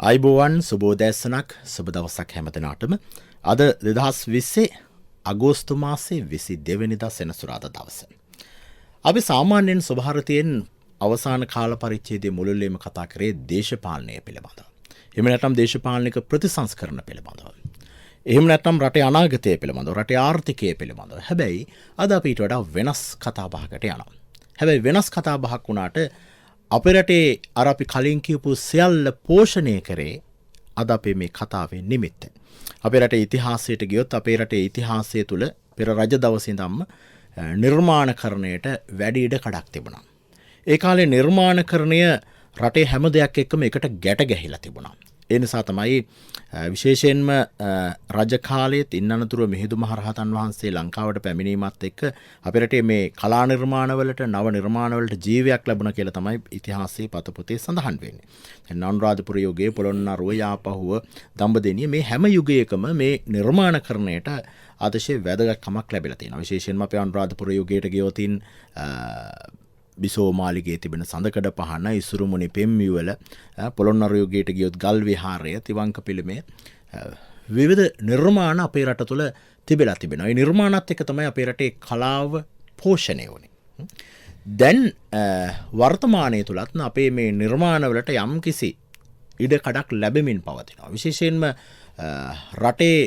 අයිබෝවන් සුබෝදෑසනක් සුබ දවසක් හැමදෙනාටම අද 2020 අගෝස්තු මාසයේ 22 වෙනිදා සෙනසුරාදා දවස. අපි සාමාන්‍යයෙන් සුභාරතියෙන් අවසාන කාල පරිච්ඡේදයේ මුළුල්ලේම කතා කරේ දේශපාලනය පිළිබඳව. එහෙම නැත්නම් දේශපාලනික ප්‍රතිසංස්කරණ පිළිබඳව. එහෙම නැත්නම් රටේ අනාගතය පිළිබඳව, රටේ ආර්ථිකය පිළිබඳව. හැබැයි අද අපි ඊට වඩා වෙනස් කතා බහකට යනවා. හැබැයි වෙනස් කතා බහක් වුණාට අපේ රටේ අර අපි කලින් කියපු සියල්ල පෝෂණය කරේ අද අපේ මේ කතාවේ නිමිත්ත. අපේ රටේ ඉතිහාසයට ගියොත් අපේ රටේ ඉතිහාසය තුළ පෙර රජ දවසේ ඉඳන්ම නිර්මාණකරණයට වැඩි ඉඩ කඩක් තිබුණා. ඒ කාලේ නිර්මාණකරණය රටේ හැම දෙයක් එක්කම එකට ගැට ගැහිලා තිබුණා. ඒ නිසා තමයි විශේෂයෙන්ම රජ කාලයේත් ඉන්නනතුරු මිහිඳු මහරහතන් වහන්සේ ලංකාවට පැමිණීමත් එක්ක අපේ රටේ මේ කලා නිර්මාණවලට නව නිර්මාණවලට ජීවයක් ලැබුණා කියලා තමයි ඉතිහාසයේ පතපොතේ සඳහන් වෙන්නේ. දැන් අනුරාධපුර යුගයේ පොළොන්නරුව යාපහුව දඹදෙණිය මේ හැම යුගයකම මේ නිර්මාණකරණයට අතිශය වැදගත්කමක් ලැබිලා තියෙනවා. විශේෂයෙන්ම අපේ අනුරාධපුර යුගයට ගියොතින් බිසෝ මාලිගයේ තිබෙන සඳකඩ පහන, ඉසුරුමුණි පෙම්යුවල, පොළොන්නරු යුගයට ගියොත් ගල් විහාරය, තිවංක පිළිමය විවිධ නිර්මාණ අපේ රට තුළ තිබෙලා තිබෙනවා. ඒ නිර්මාණත් එක්ක තමයි අපේ රටේ කලාව පෝෂණය වුණේ. දැන් වර්තමානයේ තුලත් අපේ මේ නිර්මාණවලට යම්කිසි ඉඩ කඩක් ලැබෙමින් පවතිනවා. විශේෂයෙන්ම රටේ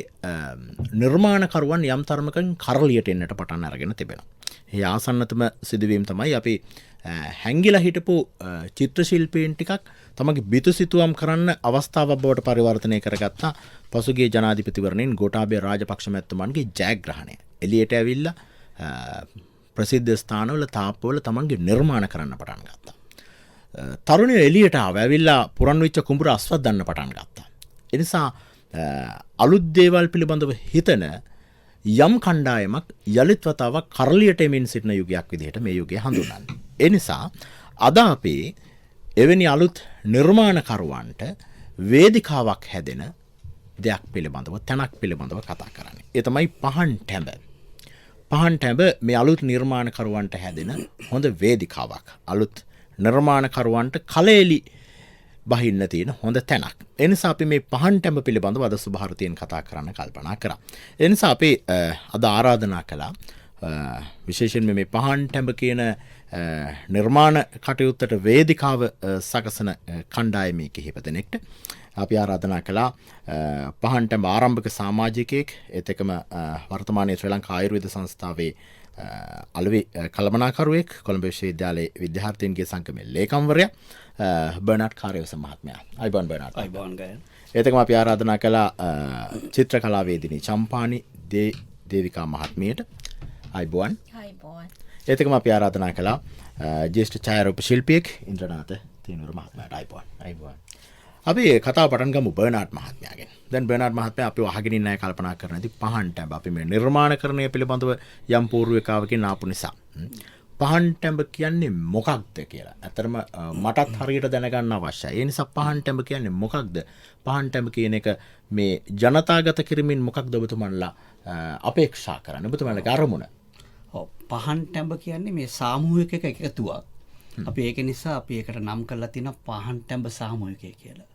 නිර්මාණකරුවන් යම් තරමකින් කරලියට එන්නට පටන් අරගෙන තිබෙනවා. ඒ ආසන්නතම සිදුවීම් තමයි අපි හැංගිලා හිටපු චිත්‍ර ශිල්පීන් ටිකක් තමගේ බිතුසිතුවම් කරන්න අවස්ථාවක් බවට පරිවර්තනය කරගත්තා පසුගිය ජනාධිපතිවරණයෙන් ගෝඨාභය රාජපක්ෂ මැතිතුමන්ගේ ජයග්‍රහණය. එළියට ඇවිල්ලා ප්‍රසිද්ධ ස්ථානවල තාප්පවල තමන්ගේ නිර්මාණ කරන්න පටන් ගත්තා. තරුණයෝ එළියට ඇවිල්ලා පුරන් වෙච්ච කුඹුර අස්වද්දන්න පටන් ගත්තා. ඒ නිසා අලුත් දේවල් පිළිබඳව හිතන යම් කණ්ඩායමක් යලිත් වතාවක් කරලියට එමින් සිටින යුගයක් විදිහට මේ යුගය හඳුන්වන්නේ. ඒ නිසා අද අපි එවැනි අලුත් නිර්මාණකරුවන්ට වේදිකාවක් හැදෙන දෙයක් පිළිබඳව, තැනක් පිළිබඳව කතා කරන්නේ. ඒ තමයි පහන් ටැඹ. පහන් ටැඹ මේ අලුත් නිර්මාණකරුවන්ට හැදෙන හොඳ වේදිකාවක්. අලුත් නිර්මාණකරුවන්ට කලෙලි බහින්න තියෙන හොඳ තැනක්. ඒ නිසා අපි මේ පහන් ටැඹ පිළිබඳව අද සුභාරතියෙන් කතා කරන්න කල්පනා කරා. ඒ නිසා අපි අද ආරාධනා කළා විශේෂයෙන්ම මේ පහන් ටැඹ කියන නිර්මාණ කටයුත්තට වේදිකාව සකසන කණ්ඩායමේ කිහිප දෙනෙක්ට අපි ආරාධනා කළා පහන් ටැඹ ආරම්භක සමාජිකයෙක්, ඒත් එක්කම වර්තමානයේ ශ්‍රී ලංකා ආයුර්වේද සංස්ථාවේ අලුවි කළමනාකරුවෙක්, කොළඹ විශ්වවිද්‍යාලයේ විද්‍යාර්ථීන්ගේ සංගමේ ලේකම්වරයා බර්නාඩ් කාර්යවස මහත්මයා. අයිබෝන් බර්නාඩ්. අයිබෝන් ගයන්. ඒතකම අපි ආරාධනා කළා චිත්‍ර කලාවේදිනී චම්පානි දේවිකා මහත්මියට. අයිබෝන්. අයිබෝන්. ඒතකම අපි ආරාධනා කළා ජ්‍යෙෂ්ඨ ඡායාරූප ශිල්පියෙක් ඉන්ද්‍රනාත තේනුර මහත්මයාට. අයිබෝන්. අයිබෝන්. අපි කතාව පටන් ගමු බර්නාඩ් මහත්මයාගෙන්. දැන් බර්නාඩ් මහත්මයා අපි අහගෙන ඉන්න අය කල්පනා කරන ඉතින් පහන් ටැඹ අපි මේ නිර්මාණකරණය පිළිබඳව යම් පූර්විකාවකින් ආපු නිසා පහන් ටැඹ කියන්නේ මොකක්ද කියලා ඇත්තටම මටත් හරියට දැනගන්න අවශ්‍යයි. ඒ නිසා පහන් ටැඹ කියන්නේ මොකක්ද? පහන් ටැඹ කියන එක මේ ජනතාගත කිරීමෙන් මොකක්ද ඔබතුමන්ලා අපේක්ෂා කරන්නේ? ඔබතුමන්ලගේ අරමුණ. ඔව්, පහන් ටැඹ කියන්නේ මේ සාමූහික එකතුවක්. අපි ඒක නිසා අපි ඒකට නම් කරලා තියෙනවා පහන් ටැඹ සාමූහිකය කියලා.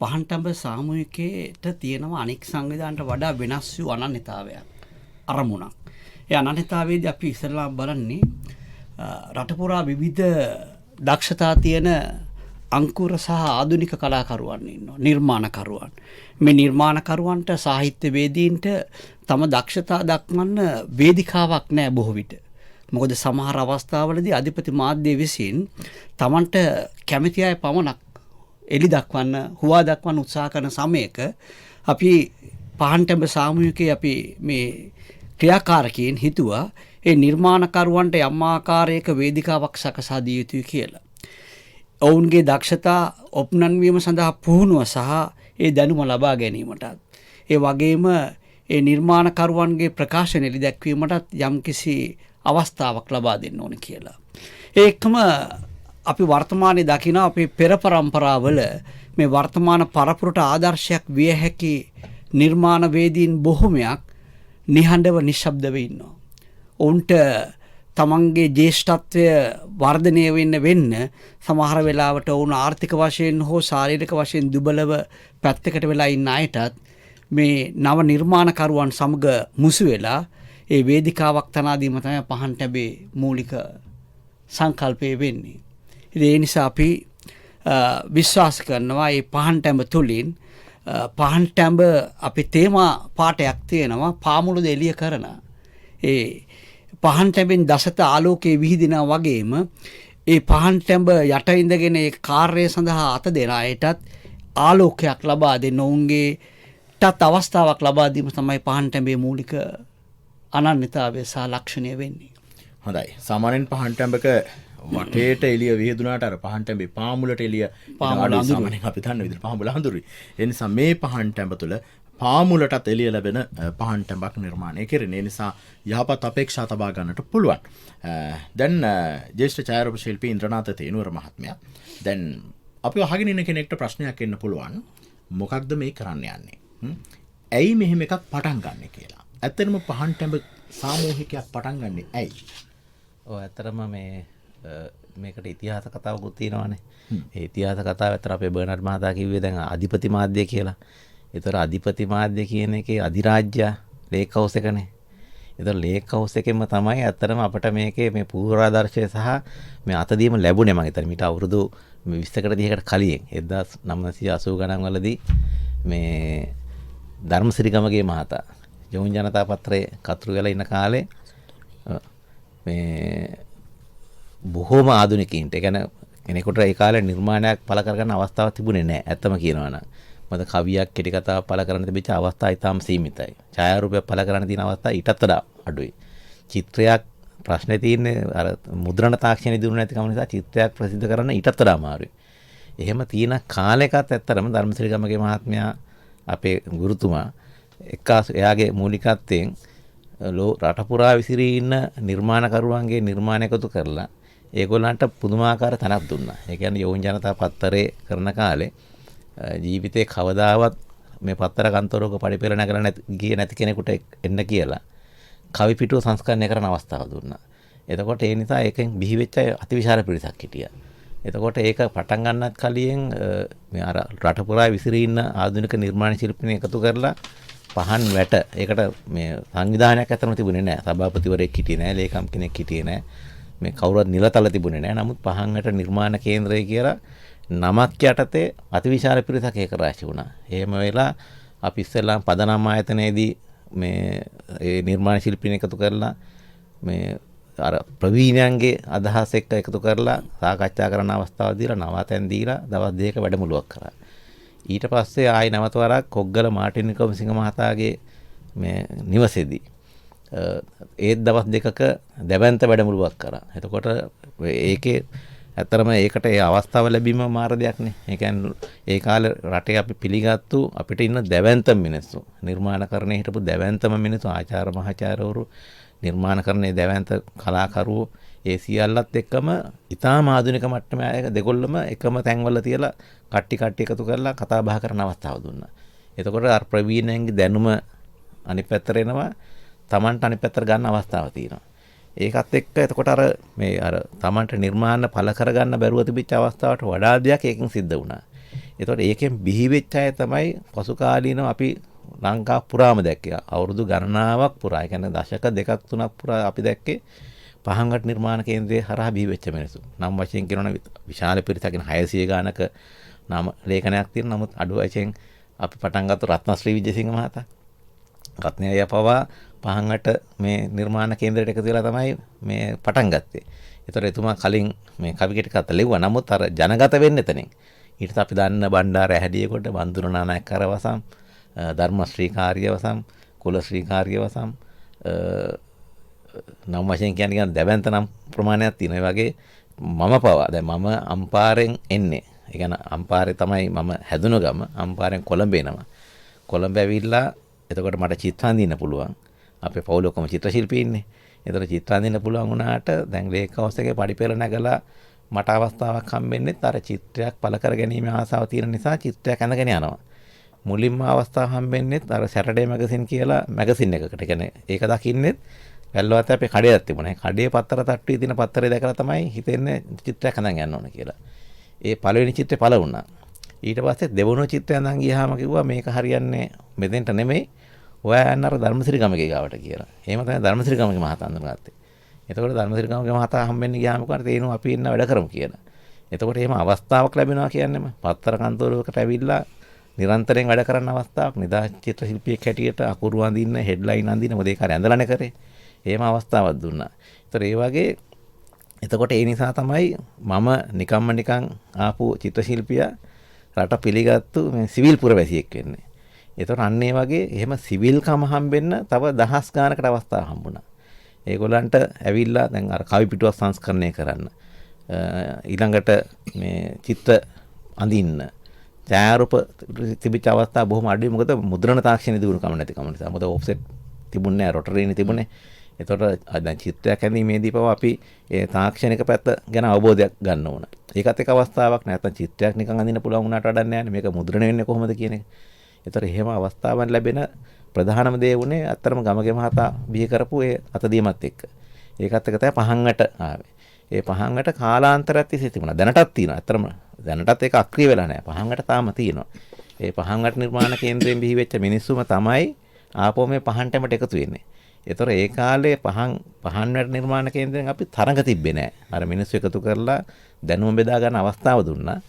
පහන් ටැඹ සාමූහිකයට තියෙනවා අනෙක් සංවිධානට වඩා වෙනස් වූ අනන්‍යතාවයක්, අරමුණක්. ඒ අනන්‍යතාවයේදී අපි ඉස්සරලා බලන්නේ රට පුරා විවිධ දක්ෂතා තියෙන අංකුර සහ ආධුනික කලාකරුවන් ඉන්නවා, නිර්මාණකරුවන්. මේ නිර්මාණකරුවන්ට සාහිත්‍යවේදීන්ට තම දක්ෂතා දක්වන්න වේදිකාවක් නැහැ බොහෝ විට. මොකද සමහර අවස්ථාවලදී අධිපති මාධ්‍ය විසින් තමන්ට කැමති අය පමණක් එලි දක්වන්න, හුවා දක්වන්න උත්සාහ කරන සමයක අපි පහන් ටැඹ සාමූහිකයේ අපි මේ ක්‍රියාකාරකයන් හිතුවා ඒ නිර්මාණකරුවන්ට යම් ආකාරයක වේදිකාවක් සකසා දිය යුතුයි කියලා. ඔවුන්ගේ දක්ෂතා ඔප්නන්වීම සඳහා පුහුණුව සහ ඒ දැනුම ලබා ගැනීමටත්, ඒ වගේම ඒ නිර්මාණකරුවන්ගේ ප්‍රකාශන එලි දැක්වීමටත් යම්කිසි අවස්ථාවක් ලබා දෙන්න ඕන කියලා. ඒකම අපි වර්තමානයේ දකිනවා අපේ පෙර පරම්පරාවල මේ වර්තමාන පරපුරට ආදර්ශයක් විය හැකි නිර්මාණවේදීන් බොහොමයක් නිහඬව නිශ්ශබ්දව ඉන්නවා. ඔවුන්ට තමන්ගේ ජේෂ්ඨත්වය වර්ධනය වෙන්න සමහර වෙලාවට ඔවුන් ආර්ථික වශයෙන් හෝ ශාරීරික වශයෙන් දුබලව පැත්තකට වෙලා ඉන්න අයටත් මේ නව නිර්මාණකරුවන් සමග මුසු වෙලා ඒ වේදිකාවක් තනාදීම තමයි පහන් ටැබේ මූලික සංකල්පය වෙන්නේ. ඒ නිසා අපි විශ්වාස කරනවා මේ පහන් ටැඹ තුළින් පහන් ටැඹ අපි තේමා පාටයක් තියෙනවා පාමුළුද එළිය කරන. ඒ පහන් ටැඹෙන් දසත ආලෝකයේ විහිදෙනා වගේම ඒ පහන් ටැඹ යට ඉඳගෙන ඒ කාර්යය සඳහා අත දෙන අයටත් ආලෝකයක් ලබා දෙන්න ඔවුන්ගේටත් අවස්ථාවක් ලබා දීම තමයි පහන් ටැඹේ මූලික අනන්‍යතාවය සහ ලක්ෂණය වෙන්නේ. හොඳයි. සාමාන්‍යයෙන් පහන් ටැඹක වටේට එළිය විහිදුනාට අර පහන් ටැඹේ පාමුලට එළිය සාමාන්‍යයෙන් අපි දන්න විදිහට පාමුල හඳුරුයි. ඒ නිසා මේ පහන් ටැඹ තුළ පාමුලටත් එළිය ලැබෙන පහන් ටැඹක් නිර්මාණය කෙරෙන. ඒ නිසා යහපත් අපේක්ෂා තබා ගන්නට පුළුවන්. දැන් ජ්‍යෙෂ්ඨ ඡායාරූප ශිල්පී ඉන්ද්‍රනාථ තේනුවර මහත්මයා දැන් අපි අහගෙන ඉන්න කෙනෙක්ට ප්‍රශ්නයක් එන්න පුළුවන්. මොකක්ද මේ කරන්න යන්නේ? ඇයි මෙහෙම එකක් පටන් ගන්නෙ කියලා. ඇත්තටම පහන් ටැඹ සාමූහිකයක් පටන් ගන්නෙ ඇයි? ඔව් ඇත්තටම මේකට ඉතිහාස කතාවකුත් තියෙනවානේ. ඒ ඉතිහාස කතාව ඇත්තට අපේ බර්නඩ් මහතා කිව්වේ දැන් අධිපති මාධ්‍ය කියලා. ඒතර අධිපති මාධ්‍ය කියන එකේ අධිරාජ්‍ය ලේක් හවුස් එකනේ. ඒතර ලේක් හවුස් එකෙන්ම තමයි ඇත්තටම අපිට මේකේ මේ පූර්වාදර්ශය සහ මේ අතදීම ලැබුණේ මම හිතන්නේ මීට අවුරුදු 20කට 30කට කලින් 1980 ගණන් වලදී මේ ධර්මසිරිගමගේ මහතා ජෝන් ජනතා පත්‍රයේ කතුරු වෙලා ඉන්න කාලේ මේ බොහෝම ආධුනිකයින්ට ඒ කියන්නේ කෙනෙකුට ඒ කාලේ නිර්මාණයක් පළ කරගන්න අවස්ථාවක් තිබුණේ නැහැ. ඇත්තම කියනවා නම්. මොකද කවියක් කෙටි කතාවක් පළ කරන්න තිබිච්ච අවස්ථා ඉතාම සීමිතයි. ඡායාරූපයක් පළ කරන්න තියෙන අවස්ථා ඊටත් වඩා අඩුයි. චිත්‍රයක් ප්‍රශ්නේ තියෙන්නේ අර මුද්‍රණ තාක්ෂණය දිනු නැති කම නිසා චිත්‍රයක් ප්‍රසිද්ධ කරන්න ඊටත් වඩා අමාරුයි. එහෙම තියෙන කාලයකත් ඇත්තටම ධර්මසිරිගමගේ මහත්මයා අපේ ගුරුතුමා එයාගේ මූලිකත්වයෙන් රට පුරා විසිරී ඉන්න නිර්මාණකරුවන්ගේ නිර්මාණ එකතු කරලා ඒගොල්ලන්ට පුදුමාකාර තැනක් දුන්නා. ඒ කියන්නේ යෝන් ජනතා පත්තරේ කරන කාලේ ජීවිතේ කවදාවත් මේ පත්තර කන්තරෝක පරිපෙර නැගලා ගියේ නැති කෙනෙකුට එන්න කියලා කවි පිටුව සංස්කරණය කරන අවස්ථාව දුන්නා. එතකොට ඒ නිසා ඒකෙන් බිහි වෙච්ච අතිවිශාල පිරිසක් හිටියා. එතකොට ඒක පටන් ගන්නත් කලින් මේ අර රට පුරා විසිරී ඉන්න ආධුනික නිර්මාණ ශිල්පීන් එකතු කරලා පහන් වැට ඒකට මේ සංවිධානයක් අතරම තිබුණේ නැහැ. සභාපතිවරයෙක් හිටියේ නැහැ, ලේකම් කෙනෙක් හිටියේ නැහැ. මේ කවුරුත් නිලතල තිබුණේ නැහැ. නමුත් පහන් වැට නිර්මාණ කේන්ද්‍රය කියලා නමක් යටතේ අතිවිශාල පිරිසක් ඒක රාශි වුණා. එහෙම වෙලා අපි ඉස්සෙල්ලාම පදනම් ආයතනයේදී මේ ඒ නිර්මාණ ශිල්පීන් එකතු කරලා මේ අර ප්‍රවීණයන්ගේ අදහස් එක්ක එකතු කරලා සාකච්ඡා කරන අවස්ථාව දීලා නවාතැන් දීලා දවස් දෙකක වැඩමුළුවක් කරා. ඊට පස්සේ ආයි නැවත වරක් කොග්ගල මාටින් වික්‍රමසිංහ මහතාගේ මේ නිවසේදී ඒත් දවස් දෙකක දැවැන්ත වැඩමුළුවක් කරා. එතකොට ඒකේ ඇත්තරම ඒකට ඒ අවස්ථාව ලැබීම මාර දෙයක් නේ. ඒ කියන්නේ ඒ කාලේ රටේ අපි පිළිගත්තු අපිට ඉන්න දැවැන්තම මිනිස්සු නිර්මාණකරණයේ හිටපු දැවැන්තම මිනිස්සු ආචාර්ය මහාචාර්යවරු නිර්මාණකරණයේ දැවැන්ත කලාකරුවෝ ඒ සියල්ලත් එක්කම ඉතාම ආධුනික මට්ටමේ අය දෙකොල්ලම එකම තැන්වල තියලා කට්ටි එකතු කරලා කතා බහ කරන අවස්ථාව දුන්නා. එතකොට අර ප්‍රවීණයන්ගේ දැනුම අනිත් පැත්තට එනවා, Tamanට අනිත් පැත්තට ගන්න අවස්ථාවක් තියෙනවා. ඒකත් එක්ක එතකොට අර මේ අර Tamanට නිර්මාණ පළ කරගන්න බැරුව තිබිච්ච අවස්ථාවට වඩා දෙයක් ඒකෙන් සිද්ධ වුණා. එතකොට ඒකෙන් බිහි වෙච්ච අය තමයි පසු කාලීනව අපි ලංකා පුරාම දැක්කේ. අවුරුදු ගණනාවක් පුරා, ඒ කියන්නේ දශක දෙකක් තුනක් පුරා අපි දැක්කේ පහන්ගට නිර්මාණ කේන්ද්‍රයේ හරහා බිහි වෙච්ච මිනිස්සු. නම් වශයෙන් කියනවනම් විශාල පිරිසක් 600 ගානක නාම ලේඛනයක් තියෙනවා. නමුත් අඩු වශයෙන් අපි පටන් ගත්ත රත්නශ්‍රී විජේසිංහ මහතා. රත්නය පවා පහන්ගට මේ නිර්මාණ කේන්ද්‍රයට එකතු වෙලා තමයි මේ පටන් ගත්තේ. ඒතර එතුමා කලින් මේ කවි කෙටි කතා ලිව්වා. නමුත් අර ජනගත වෙන්නේ එතනින්. ඊට අපි දන්න බණ්ඩාර ඇහැඩියකොට බන්දුරු නානායක කරවසම්, ධර්මශ්‍රී කාර්යවසම්, කුලශ්‍රී කාර්යවසම් නම් වශයෙන් කියන්නේ දැවැන්ත නම් ප්‍රමාණයක් තියෙනවා. ඒ වගේ මම පවා දැන් මම අම්පාරෙන් එන්නේ. ඒ කියන්නේ අම්පාරේ තමයි මම හැදුණු ගම. අම්පාරෙන් කොළඹ එනවා. කොළඹ ඇවිල්ලා එතකොට මට චිත්‍ර අඳින්න පුළුවන්. අපේ පවුලේ ඔක්කොම චිත්‍ර ශිල්පී ඉන්නේ. ඒතර චිත්‍ර අඳින්න පුළුවන් වුණාට දැන් ලේක් හවුස් එකේ පඩිපෙළ නැගලා මට අවස්ථාවක් හම්බෙන්නෙත් අර චිත්‍රයක් පළ කර ගැනීම ආසාව තියෙන නිසා චිත්‍රයක් අඳගෙන යනවා. මුලින්ම අවස්ථාව හම්බෙන්නෙත් අර සැටර්ඩේ මැගසින් කියලා මැගසින් එකකට. කියන්නේ ඒක දකින්නෙත් වැල්ලුවත් අපේ කඩේක් තිබුණා. ඒ කඩේ පත්තර තට්ටුවේ තියෙන පත්තරේ දැකලා තමයි හිතෙන්නේ චිත්‍රයක් හදන් යන්න ඕන කියලා. ඒ පළවෙනි චිත්‍රේ පළ වුණා. ඊට පස්සේ දෙවන චිත්‍රය හදන් ගියාම කිව්වා මේක හරියන්නේ මෙතෙන්ට නෙමෙයි. ඔයා යන්න අර ධර්මසිරි ගමගේ ගාවට කියලා. එහෙම තමයි ධර්මසිරි ගමගේ මහතා අඳුනගත්තේ. එතකොට ධර්මසිරි ගමගේ මහතා හම්බෙන්න ගියාම කිව්වා තේරෙනවා අපි ඉන්න වැඩ කරමු කියලා. එතකොට එහෙම අවස්ථාවක් ලැබෙනවා කියන්නේම පත්තර කන්තරුවකට ඇවිල්ලා නිරන්තරයෙන් වැඩ කරන අවස්ථාවක්. නිදහස් චිත්‍ර ශිල්පියෙක් හැටියට අකුරු අඳින්න, හෙඩ්ලයින් අඳින්න මොකද ඒක ඇඳලානේ කරේ. එහෙම අවස්ථාවක් දුන්නා. ඒතර ඒ වගේ එතකොට ඒ නිසා තමයි මම නිකන් ආපු චිත්‍ර ශිල්පියා රට පිළිගත්තු මේ සිවිල් පුරවැසියෙක් වෙන්නේ. ඒතකොට අන්න ඒ වගේ එහෙම සිවිල්කම හම්බෙන්න තව දහස් ගානකට අවස්ථා හම්බුණා. ඒගොල්ලන්ට ඇවිල්ලා දැන් අර කවි පිටුවක් සංස්කරණය කරන්න. ඊළඟට මේ චිත්‍ර අඳින්න. ඡායාරූප තිබිච්ච අවස්ථා බොහොම අඩුයි. මොකද මුද්‍රණ තාක්ෂණය දිනු කම නැති කම නිසා. මොකද ඔෆ්සෙට් තිබුණේ නැහැ, රොටරිනේ තිබුණේ. ඒතකොට දැන් චිත්‍රයක් ඇඳීමේදී පව අපි ඒ තාක්ෂණික පැත්ත ගැන අවබෝධයක් ගන්න ඕන. ඒකත් එක අවස්ථාවක්. නැත්නම් චිත්‍රයක් නිකන් අඳින්න පුළුවන් වුණාට වැඩක් නැහැ. මේක මුද්‍රණය වෙන්නේ කොහොමද කියන එක. ඒතර එහෙම අවස්ථාවන් ලැබෙන ප්‍රධානම දේ වුණේ අත්‍තරම ගමගේ මහතා බිහි කරපු ඒ අතදීමත් එක්ක. ඒකත් එක තමයි පහන්වට ආවේ. ඒ පහන්වට කාලාන්තරයක් තිස්සේ තිබුණා. දැනටත් තියෙනවා. අත්‍තරම දැනටත් ඒක අක්‍රිය වෙලා නැහැ. පහන්වට තාම තියෙනවා. ඒ පහන්වට නිර්මාණ කේන්ද්‍රයෙන් බිහි වෙච්ච මිනිස්සුම තමයි ආපෝ මේ පහන්ටමට එකතු වෙන්නේ. ඒතර ඒ කාලේ පහන්වට නිර්මාණ කේන්ද්‍රයෙන් අපි තරඟ තිබ්බේ නැහැ. අර මිනිස්සු එකතු කරලා දැනුම බෙදා ගන්න අවස්ථාව දුන්නා.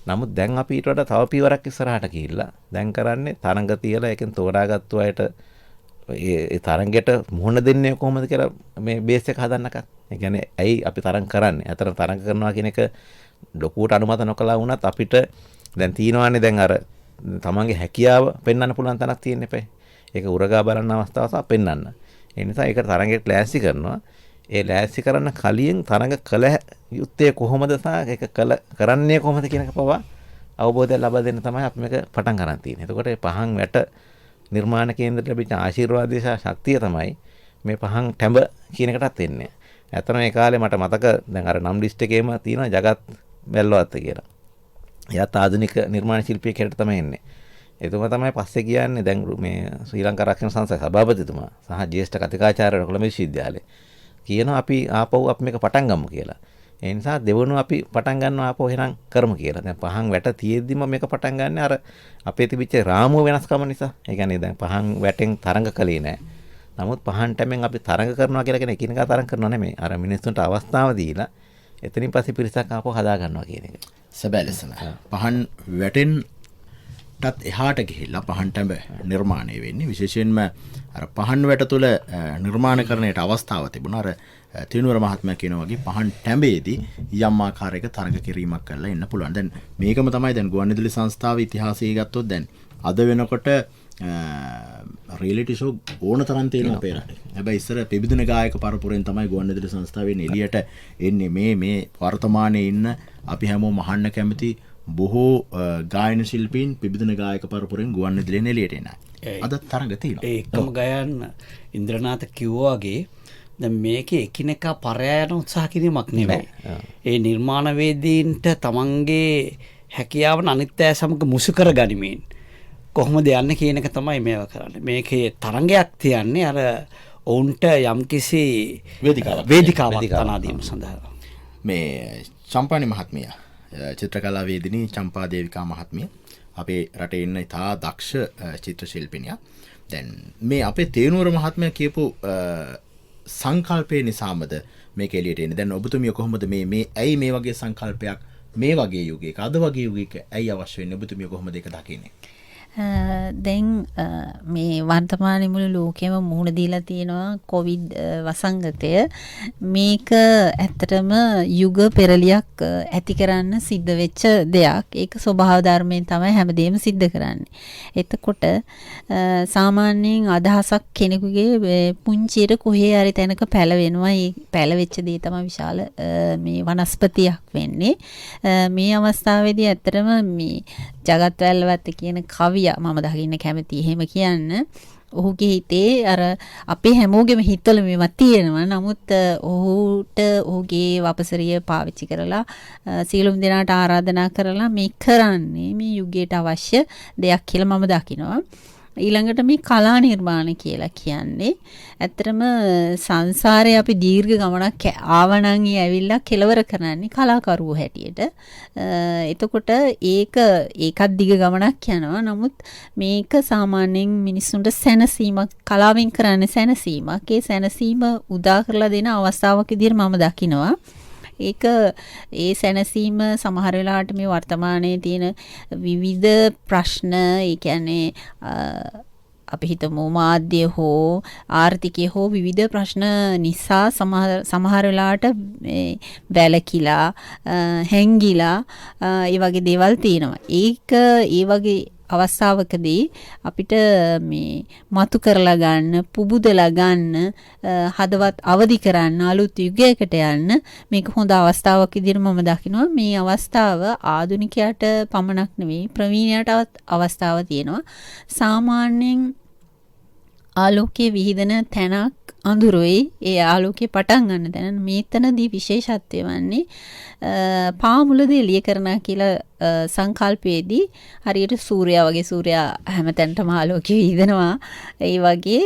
නමුත් දැන් අපි ඊට වඩා තව පියවරක් ඉස්සරහට ගිහිල්ලා දැන් කරන්නේ තරඟ තියලා ඒකෙන් තෝරාගත්තු අයට ඒ තරඟයට මුහුණ දෙන්නේ කොහොමද කියලා මේ බේස් එක හදන්නකත්. ඒ කියන්නේ ඇයි අපි තරඟ කරන්නේ? අතර තරඟ කරනවා කියන එක ලොකුවට අනුමත නොකලා වුණත් අපිට දැන් තියෙනවානේ දැන් අර තමන්ගේ හැකියාව පෙන්වන්න පුළුවන් තැනක් තියෙන්න එපා. ඒක උරගා බලන්න අවස්ථාවක් පෙන්වන්න. ඒ නිසා ඒක තරඟයට ලෑස්ති කරනවා. ඒ ලෑස්ති කරන්න කලින් තරඟ කළ යුත්තේ කොහොමද සහ ඒක කරන්නේ කොහොමද කියන එක පවා අවබෝධය ලබා දෙන්න තමයි අපි මේක පටන් ගන්න තියෙන්නේ. එතකොට මේ පහන් වැට නිර්මාණ කේන්දරයට ලැබිච්ච ආශිර්වාදය සහ ශක්තිය තමයි මේ පහන් ටැඹ කියන එකටත් එන්නේ. ඇත්තටම ඒ කාලේ මට මතක දැන් අර නම් ලිස්ට් එකේම තියෙනවා ජගත් වැල්ලවත්ත කියලා. එයාත් ආධුනික නිර්මාණ ශිල්පියෙක් හැටියට තමයි එන්නේ. එතුමා තමයි පස්සේ කියන්නේ දැන් මේ ශ්‍රී ලංකා රක්ෂණ සංස්ථාවේ සභාපතිතුමා සහ ජ්‍යෙෂ්ඨ කතිකාචාර්ය කොළඹ විශ්වවිද්‍යාලයේ කියනවා අපි ආපහු අපි මේක පටන් ගමු කියලා. ඒ නිසා දෙවනුව අපි පටන් ගන්නවා ආපහු එහෙනම් කරමු කියලා. දැන් පහන් වැට තියෙද්දිම මේක පටන් ගන්න අර අපේ තිබිච්ච රාමුව වෙනස්කම නිසා. ඒ කියන්නේ දැන් පහන් වැටෙන් තරඟ කලේ නැහැ. නමුත් පහන් ටැමෙන් අපි තරඟ කරනවා කියලා කියන එකිනෙකා තරඟ කරනවා නෙමෙයි. අර මිනිස්සුන්ට අවස්ථාව දීලා එතනින් පස්සේ පිරිසක් ආපහු හදා ගන්නවා කියන එක. සැබෑ ලෙසම පහන් වැටෙන් ටත් එහාට ගිහිල්ලා පහන් ටැඹ නිර්මාණය වෙන්නේ. විශේෂයෙන්ම අර පහන් වැට තුළ නිර්මාණ කරන්නට අවස්ථාව තිබුණා. අර තිනුවර මහත්මයා කියන වගේ පහන් ටැඹේදී යම් ආකාරයක තරඟ කිරීමක් කරලා ඉන්න පුළුවන්. දැන් මේකම තමයි දැන් ගුවන්විදුලි සංස්ථාවේ ඉතිහාසය ගත්තොත් දැන් අද වෙනකොට රියැලිටි ෂෝ ඕන තරම් තියෙනවා අපේ රටේ. හැබැයි ඉස්සර පිබිදුන ගායක පරපුරෙන් තමයි ගුවන්විදුලි සංස්ථාවෙන් එළියට එන්නේ මේ වර්තමානයේ ඉන්න අපි හැමෝම අහන්න කැමති බොහෝ ගායන ශිල්පීන් පිබිදුන ගායක පරපුරෙන් ගුවන්විදුලියෙන් එළියට එනවා. අද තරඟ තියෙනවා. ඒකම ගයන් ඉන්ද්‍රනාථ කිව්වා වගේ දැන් මේකේ එකිනෙකා පරයා යන උත්සාහ කිරීමක් නෙවෙයි. ඒ නිර්මාණවේදීන්ට තමන්ගේ හැකියාවන් අනිත් අය සමග මුසු කර ගනිමින් කොහොමද යන්නේ කියන එක තමයි මේවා කරන්නේ. මේකේ තරංගයක් තියන්නේ අර ඔවුන්ට යම්කිසි වේදිකාවක් තනා දීම සඳහා. මේ චම්පානි මහත්මිය චිත්‍රකලා වේදිනී චම්පා දේවිකා මහත්මිය අපේ රටේ ඉන්න ඉතා දක්ෂ චිත්‍ර ශිල්පිනියක්. දැන් මේ අපේ තේනුවර මහත්මයා කියපු සංකල්පය නිසාමද මේක එළියට එන්නේ. දැන් ඔබතුමිය කොහොමද මේ ඇයි මේ වගේ සංකල්පයක් මේ වගේ යුගයක අද වගේ යුගයක ඇයි අවශ්‍ය වෙන්නේ? ඔබතුමිය කොහොමද ඒක දකින්නේ? දැන් මේ වර්තමානයේ මුළු ලෝකෙම මුහුණ දීලා තියෙනවා කොවිඩ් වසංගතය. මේක ඇත්තටම යුග පෙරලියක් ඇති කරන්න සිද්ධ වෙච්ච දෙයක්. ඒක ස්වභාව ධර්මයෙන් තමයි හැමදේම සිද්ධ කරන්නේ. එතකොට සාමාන්‍යයෙන් අදහසක් කෙනෙකුගේ පුංචියට කොහේ හරි තැනක පැලවෙනවා. ඒ පැලවෙච්ච දේ තමයි විශාල මේ වනස්පතියක් වෙන්නේ. මේ අවස්ථාවේදී ඇත්තටම මේ ජගත් වැල්ලවත්ත කියන කවියා මම දකින්න කැමති එහෙම කියන්න. ඔහුගේ හිතේ අර අපේ හැමෝගෙම හිතවල මේවා තියෙනවා. නමුත් ඔහුට ඔහුගේ වපසරිය පාවිච්චි කරලා සියලුම දෙනාට ආරාධනා කරලා මේ කරන්නේ මේ යුගයට අවශ්‍ය දෙයක් කියලා මම දකිනවා. ඊළඟට මේ කලා නිර්මාණ කියලා කියන්නේ ඇත්තටම සංසාරේ අපි දීර්ඝ ගමනක් ආවනම් ඇවිල්ලා කෙලවර කරන්නේ කලාකරුවෝ හැටියට. එතකොට ඒකත් දිග ගමනක් යනවා. නමුත් මේක සාමාන්‍යයෙන් මිනිස්සුන්ට සැනසීමක් කලාවෙන් කරන්නේ සැනසීමක්. ඒ සැනසීම උදා කරලා දෙන අවස්ථාවක් විදිහට මම දකිනවා. ඒක ඒ සැනසීම සමහර වෙලාවට මේ වර්තමානයේ තියෙන විවිධ ප්‍රශ්න, ඒ කියන්නේ අපි හිතමු මාධ්‍ය හෝ ආර්ථිකය හෝ විවිධ ප්‍රශ්න නිසා සමහර වෙලාවට වැළකීලා හැංගිලා ඒ වගේ දේවල් තියෙනවා. ඒ වගේ අවස්ථාවකදී අපිට මේ මතු කරලා ගන්න, පුබුදලා ගන්න, හදවත් අවදි කරන්න, අලුත් යුගයකට යන්න මේක හොඳ අවස්ථාවක් විදිහට මම දකිනවා. මේ අවස්ථාව ආධුනිකයාට පමණක් නෙවෙයි ප්‍රවීණයාට අවස්ථාව තියෙනවා. සාමාන්‍යයෙන් ආලෝකයේ විහිදෙන තැනක් අඳුරෙයි. ඒ ආලෝකයේ පටන් ගන්න තැන මේතනදී විශේෂත්වය වන්නේ පාමුලදී එළිය කරනා කියලා සංකල්පයේදී හරියට සූර්යයා වගේ සූර්යයා හැමතැනටම ආලෝකය විහිදෙනවා. ඒ වගේ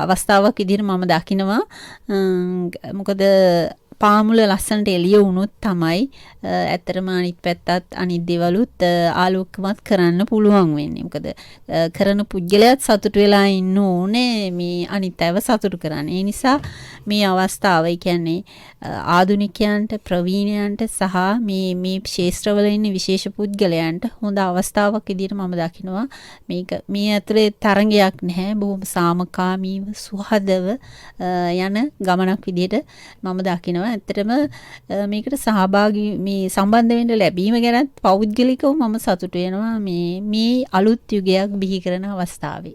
අවස්ථාවක් විදිහට මම දකිනවා. මොකද පාමුල ලස්සනට එළිය වුණොත් තමයි ඇත්තටම අනිත් පැත්තත් අනිත් දේවලුත් ආලෝකමත් කරන්න පුළුවන් වෙන්නේ. මොකද කරන පුද්ගලයාත් සතුට වෙලා ඉන්න ඕනේ මේ අනිත් අයව සතුටු කරන්න. ඒ නිසා මේ අවස්ථාව කියන්නේ ආධුනිකයන්ට, ප්‍රවීණයන්ට සහ මේ ක්ෂේත්‍රවල ඉන්න විශේෂ පුද්ගලයන්ට හොඳ අවස්ථාවක් විදිහට මම දකිනවා. මේ ඇතුලේ තරංගයක් නැහැ. බොහොම සාමකාමීව සුහදව යන ගමනක් විදිහට මම දකිනවා. ඇත්තටම මේකට සහභාගී මේ සම්බන්ධ වෙන්න ලැබීම ගැන පෞද්ගලිකව මම සතුටු වෙනවා මේ අලුත් යුගයක් බිහි කරන අවස්ථාවේ.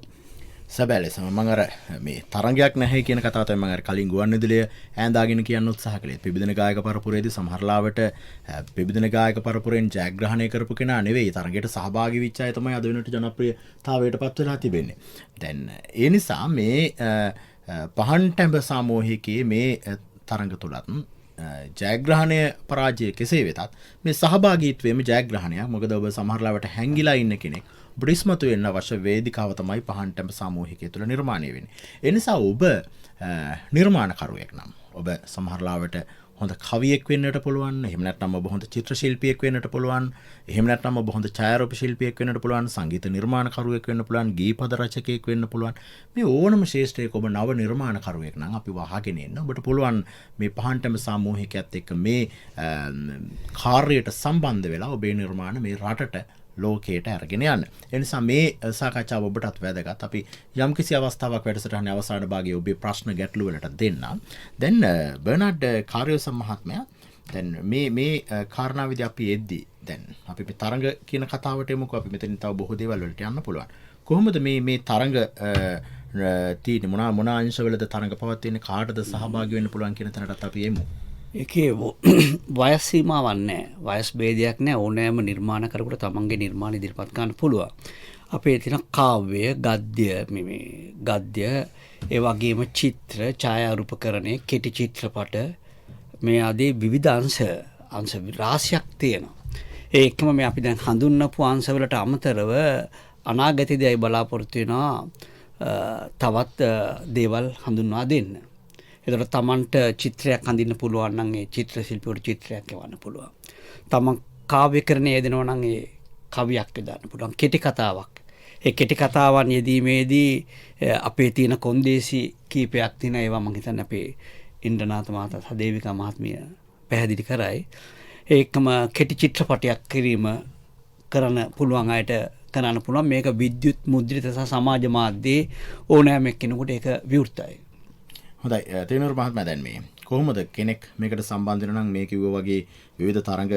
සැබෑ ලෙසම මම අර මේ තරංගයක් නැහැ කියන කතාව තමයි මම අර කලින් ගුවන්විදුලිය ඈඳාගෙන කියන්න උත්සාහ කළේ. පිබිදෙන ගායක පරපුරේදී සමහරලාවට පිබිදෙන ගායක පරපුරෙන් ජයග්‍රහණය කරපු කෙනා නෙවෙයි තරඟයට සහභාගී වෙච්ච අය තමයි අද වෙනට ජනප්‍රියතාවයටපත් වෙලා තිබෙන්නේ. දැන් ඒ නිසා මේ පහන් ටැඹ සාමූහිකයේ මේ තරඟ තුලත් ජයග්‍රහණය පරාජය කෙසේ වෙතත් මේ සහභාගීත්වයේම ජයග්‍රහණයක්. මොකද ඔබ සමහරලාවට හැංගිලා ඉන්න කෙනෙක් ඔබට ඉස්මතු වෙන්න අවශ්‍ය වේදිකාව තමයි පහන් ටැඹ සාමූහිකය තුළ නිර්මාණය වෙන්නේ. ඒ නිසා ඔබ නිර්මාණකරුවෙක් නම් ඔබ සමහරලාවට හොඳ කවියෙක් වෙන්නට පුළුවන්. එහෙම නැත්නම් ඔබ හොඳ චිත්‍ර ශිල්පියෙක් වෙන්නට පුළුවන්. එහෙම නැත්නම් ඔබ හොඳ ඡායාරූප ශිල්පියෙක් වෙන්නට පුළුවන්. සංගීත නිර්මාණකරුවෙක් වෙන්න පුළුවන්. ගීපද රචකයෙක් වෙන්න පුළුවන්. මේ ඕනම ශේෂ්ත්‍රයක ඔබ නව නිර්මාණකරුවෙක් නම් අපි වහගෙන ඉන්න. ඔබට පුළුවන් මේ පහන් ටැඹ සාමූහිකයත් එක්ක මේ කාර්යයට සම්බන්ධ වෙලා ඔබේ නිර්මාණ මේ රටට ලෝකයට අරගෙන යන්න. ඒ නිසා මේ සාකච්ඡාව ඔබටත් වැදගත්. අපි යම්කිසි අවස්ථාවක් වැඩසටහනේ අවසාන භාගයේ ඔබේ ප්‍රශ්න ගැටළු වලට දෙන්න. දැන් බර්නාඩ් කාර්යෝසම් මහත්මයා දැන් මේ කාරණාවේදී අපි එද්දී දැන් අපි මේ තරඟ කියන කතාවට එමුකෝ. අපි මෙතනින් තව බොහෝ දේවල් වලට යන්න පුළුවන්. කොහොමද මේ තරඟ තියෙන්නේ මොන අංශවලද තරඟ පවත්වන්නේ කාටද සහභාගී වෙන්න පුළුවන් කියන තැනටත් අපි එමු. ඒකේ වයස් සීමාවක් නැහැ. වයස් ભેදයක් නැහැ. ඕනෑම නිර්මාණකරුවෙකුට තමන්ගේ නිර්මාණ ඉදිරිපත් කරන්න පුළුවන්. අපේ තියෙන කාව්‍ය, ගද්‍ය, ඒ වගේම චිත්‍ර, ඡායාරූපකරණය, කෙටි චිත්‍රපට මේ ආදී විවිධ අංශ රාශියක් තියෙනවා. ඒ එක්කම මේ අපි දැන් හඳුන්වපු අංශවලට අමතරව අනාගතයේදී අය බලාපොරොත්තු වෙනවා තවත් දේවල් හඳුන්වා දෙන්න. එතකොට තමන්ට චිත්‍රයක් අඳින්න පුළුවන් නම් ඒ චිත්‍ර ශිල්පියෙකුට චිත්‍රයක් එවන්න පුළුවන්. තමන් කාව්‍යකරණය යෙදෙනවා නම් ඒ කවියක් යොදන්න පුළුවන්. කෙටි කතාවක්. ඒ කෙටි කතාවන් යෙදීමේදී අපේ තියෙන කොන්දේසි කීපයක් තියෙන ඒවා මම හිතන්නේ අපේ ඉන්ද්‍රනාථ මහතා සහ දේවිකා මහත්මිය පැහැදිලි කරයි. ඒකම කෙටි චිත්‍රපටයක් කිරීම කරන්න පුළුවන් අයට කරන්න පුළුවන්. මේක විද්‍යුත් මුද්‍රිත සහ සමාජ මාධ්‍යයේ ඕනෑම කෙනෙකුට ඒක විවෘතයි. හොඳයි තේනూరు මහත්මයා දැන් මේ කොහොමද කෙනෙක් මේකට සම්බන්ධ වෙනවා නම් මේ කිව්වා වගේ විවිධ තරඟ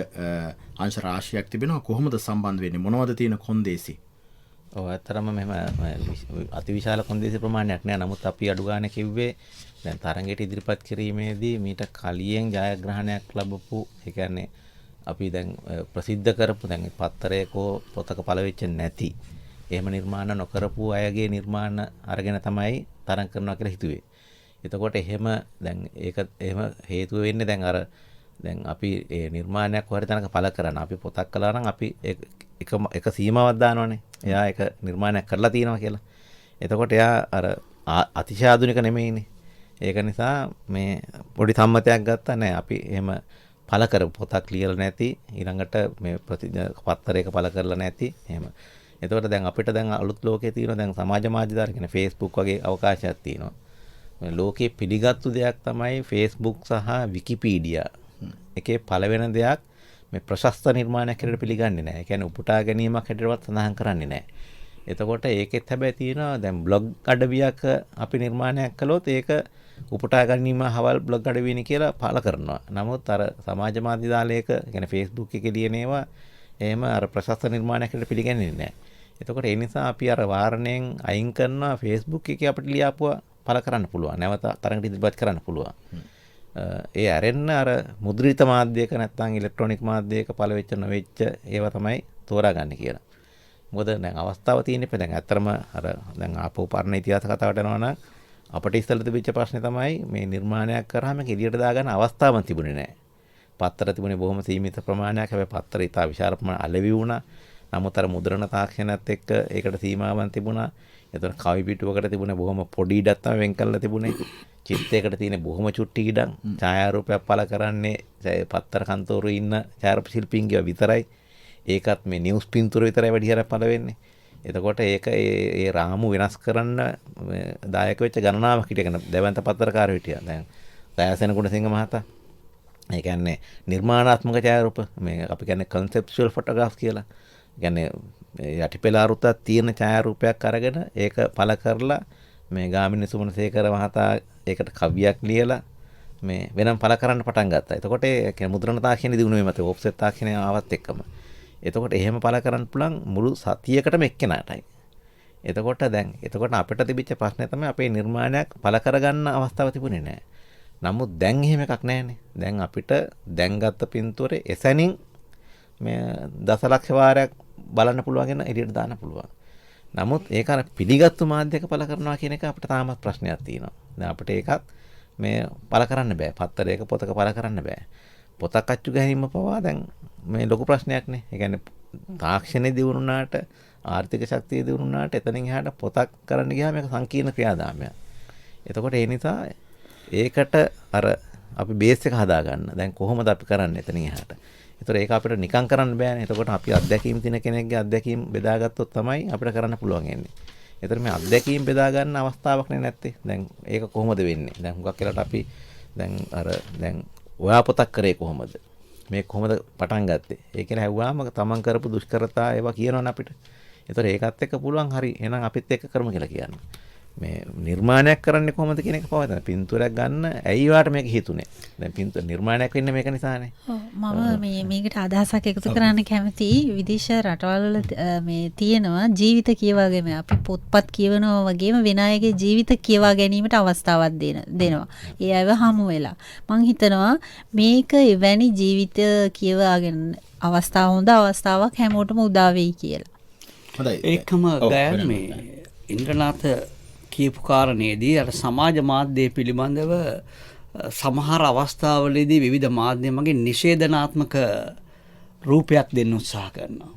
අංශ රාශියක් තිබෙනවා කොහොමද සම්බන්ධ වෙන්නේ මොනවද තියෙන කොන්දේසි? ඔව් ඇත්තරම මෙහෙම අතිවිශාල කොන්දේසි ප්‍රමාණයක් නෑ. නමුත් අපි අඩු ගානේ කිව්වේ දැන් තරඟයට ඉදිරිපත් කිරීමේදී මීට කලියෙන් ජයග්‍රහණයක් ලැබපු ඒ කියන්නේ අපි දැන් ප්‍රසිද්ධ කරපු දැන් පත්තරයක පොතක පළවෙච්ච නැති එහෙම නිර්මාණ නොකරපු අයගේ නිර්මාණ අරගෙන තමයි තරඟ කරනවා කියලා හිතුවේ. එතකොට එහෙම දැන් ඒක එහෙම හේතුව වෙන්නේ දැන් අර දැන් අපි ඒ නිර්මාණයක් හොර තැනක පළ කරන අපි පොතක් කළා නම් අපි එක සීමාවක් දානවනේ. එයා එක නිර්මාණයක් කරලා තියෙනවා කියලා. එතකොට එයා අර අතිශය ආධුනික නෙමෙයිනේ. ඒක නිසා මේ පොඩි සම්මතයක් ගත්තා නෑ අපි එහෙම පළ කර පොතක් ලියලා නැති ඊළඟට මේ පත්තරයක පළ කරලා නැති එහෙම. එතකොට දැන් අපිට දැන් අලුත් ලෝකයේ තියෙනවා දැන් සමාජ මාධ්‍ය දාර කියන Facebook වගේ අවකාශයක් තියෙනවා. මේ ලෝකයේ පිළිගත්තු දෙයක් තමයි Facebook සහ Wikipedia. එකේ පළවෙනි දෙයක් මේ ප්‍රශස්ත නිර්මාණයක් හැටියට පිළිගන්නේ නැහැ. ඒ කියන්නේ උපුටා ගැනීමක් හැටියටවත් සඳහන් කරන්නේ නැහැ. එතකොට ඒකෙත් හැබැයි තියෙනවා දැන් බ්ලොග් අඩවියක් අපි නිර්මාණයක් කළොත් ඒක උපුටා ගැනීම හවල් බ්ලොග් අඩවියනේ කියලා පාල කරනවා. නමුත් අර සමාජ මාධ්‍ය දාලයක කියන්නේ Facebook එකේ ලියන ඒවා එහෙම අර ප්‍රශස්ත නිර්මාණයක් හැටියට පිළිගන්නේ නැහැ. එතකොට ඒ නිසා අපි අර වාරණයෙන් අයින් කරනවා Facebook එකේ අපිට ලියාපුවා පාල කරන්න පුළුවන්. නැවත තරඟට ඉදිරිපත් කරන්න පුළුවන්. ඒ ඇරෙන්න අර මුද්‍රිත මාධ්‍යයක නැත්නම් ඉලෙක්ට්‍රොනික මාධ්‍යයක පළවෙච්ච නොවෙච්ච ඒවා තමයි තෝරාගන්නේ කියලා. මොකද දැන් අවස්ථාව තියෙන්නේ දැන් ඇත්තරම අර දැන් ආපෝ පරණ ඉතිහාස කතාවට යනවා නම් අපිට ඉස්සෙල්ලා තිබිච්ච ප්‍රශ්නේ තමයි මේ නිර්මාණයක් කරාම එළියට දාගන්න අවස්ථාවක් තිබුණේ නැහැ. පත්තර තිබුණේ බොහොම සීමිත ප්‍රමාණයක්. හැබැයි පත්තර ඉතා විශාල ප්‍රමාණයක් අලෙවි වුණා. නමුත් අර මුද්‍රණ තාක්ෂණයත් එක්ක ඒකට සීමාවන් තිබුණා. එතන කවි පිටුවකට තිබුණේ බොහොම පොඩි ඉඩක් තමයි වෙන් කරලා තිබුණේ. චිත්‍රයකට තියෙන බොහොම චුට්ටි ඉඩම්. ඡායාරූපයක් පළ කරන්නේ පත්තර කන්තෝරුවේ ඉන්න ඡායාරූප ශිල්පීන්ගේ විතරයි. ඒකත් මේ නිවුස් පින්තූර විතරයි වැඩි හරියක් පළ වෙන්නේ. එතකොට ඒක ඒ රාමු වෙනස් කරන්න දායක වෙච්ච ගණනාවක් හිටියගෙන දෙවන්ත පත්තරකාරයෝ හිටියා. දැන් දයාසෙන ගුණසිංහ මහතා. ඒ කියන්නේ නිර්මාණාත්මක ඡායාරූප මේ අපි කියන්නේ conceptual photographs කියලා. කියන්නේ යටිපෙළ අරුතක් තියෙන ඡායාරූපයක් අරගෙන ඒක පළ කරලා මේ ගාමිණී සුමනසේකර මහතා ඒකට කවියක් ලියලා මේ වෙනම පළ කරන්න පටන් ගත්තා. එතකොට ඒ කියන්නේ මුද්‍රණ තාක්ෂණය දිනුනේ මත ඔෆ්සෙට් තාක්ෂණය ආවත් එක්කම. එතකොට එහෙම පළ කරන්න පුළුවන් මුළු සතියකටම එක්කෙනාටයි. එතකොට අපිට තිබිච්ච ප්‍රශ්නේ තමයි අපේ නිර්මාණයක් පළ කරගන්න අවස්ථාව තිබුණේ නැහැ. නමුත් දැන් එහෙම එකක් නැහැනේ. දැන් අපිට දැන් ගත්ත පින්තූරේ එසැනින් මේ දසලක්ෂ වාරයක් බලන්න පුළුවන්ගෙන එළියට දාන්න පුළුවන්. නමුත් ඒක අර පිළිගත්තු මාධ්‍යයක පළ කරනවා කියන එක අපිට තාමත් ප්‍රශ්නයක් තියෙනවා. දැන් අපිට ඒකත් මේ පළ කරන්න බෑ. පත්තරයක පොතක පළ කරන්න බෑ. පොතක් අච්චු ගැනීම පවා දැන් මේ ලොකු ප්‍රශ්නයක් නේ. ඒ කියන්නේ තාක්ෂණය දියුණුනාට ආර්ථික ශක්තිය දියුණුනාට එතනින් එහාට පොතක් කරන්න ගියාම ඒක සංකීර්ණ ක්‍රියාදාමයක්. එතකොට ඒ නිසා ඒකට අර අපි බේස් එක හදාගන්න. දැන් කොහොමද අපි කරන්නේ එතනින් එහාට? ඒතර ඒක අපිට නිකන් කරන්න බෑනේ. එතකොට අපි අත්දැකීම් තියෙන කෙනෙක්ගේ අත්දැකීම් බෙදාගත්තොත් තමයි අපිට කරන්න පුළුවන් වෙන්නේ. ඒතර මේ අත්දැකීම් බෙදා ගන්න අවස්ථාවක් නැත්තේ. දැන් ඒක කොහොමද වෙන්නේ? දැන් හුඟක් වෙලාවට අපි දැන් ඔයා පොතක් කරේ කොහොමද? මේ කොහොමද පටන් ගත්තේ? ඒ කියලා ඇහුවාම තමන් කරපු දුෂ්කරතා ඒවා කියනවනේ අපිට. ඒතර ඒකත් එක්ක පුළුවන් හරි එහෙනම් අපිත් එක්ක කරමු කියලා කියන්න. මේ නිර්මාණයක් කරන්නේ කොහොමද කියන එක පවතන පින්තූරයක් ගන්න ඇයි වාට මේක හිතුනේ? දැන් පින්තූර නිර්මාණයක් වෙන්නේ මේක නිසානේ. මම මේකට අදහසක් එකතු කරන්න කැමතියි. විදේශ රටවල් වල මේ තියෙනවා ජීවිත කියවාගෙන අපි පොත්පත් කියවනවා වගේම වෙන අයගේ ජීවිත කියවා ගැනීමට අවස්ථාවක් දෙනවා. ඒ අයව හමු වෙලා. මං හිතනවා මේක එවැනි ජීවිත කියවාගෙන හොඳ අවස්ථාවක් හැමෝටම උදා වෙයි කියලා. හොඳයි. ඒකම ගයන් මේ ඉන්ද්‍රනාථ කියපු කාරණේදී අර සමාජ මාධ්‍ය පිළිබඳව සමහර අවස්ථාවලදී විවිධ මාධ්‍ය මගින් නිෂේධනාත්මක රූපයක් දෙන්න උත්සාහ කරනවා.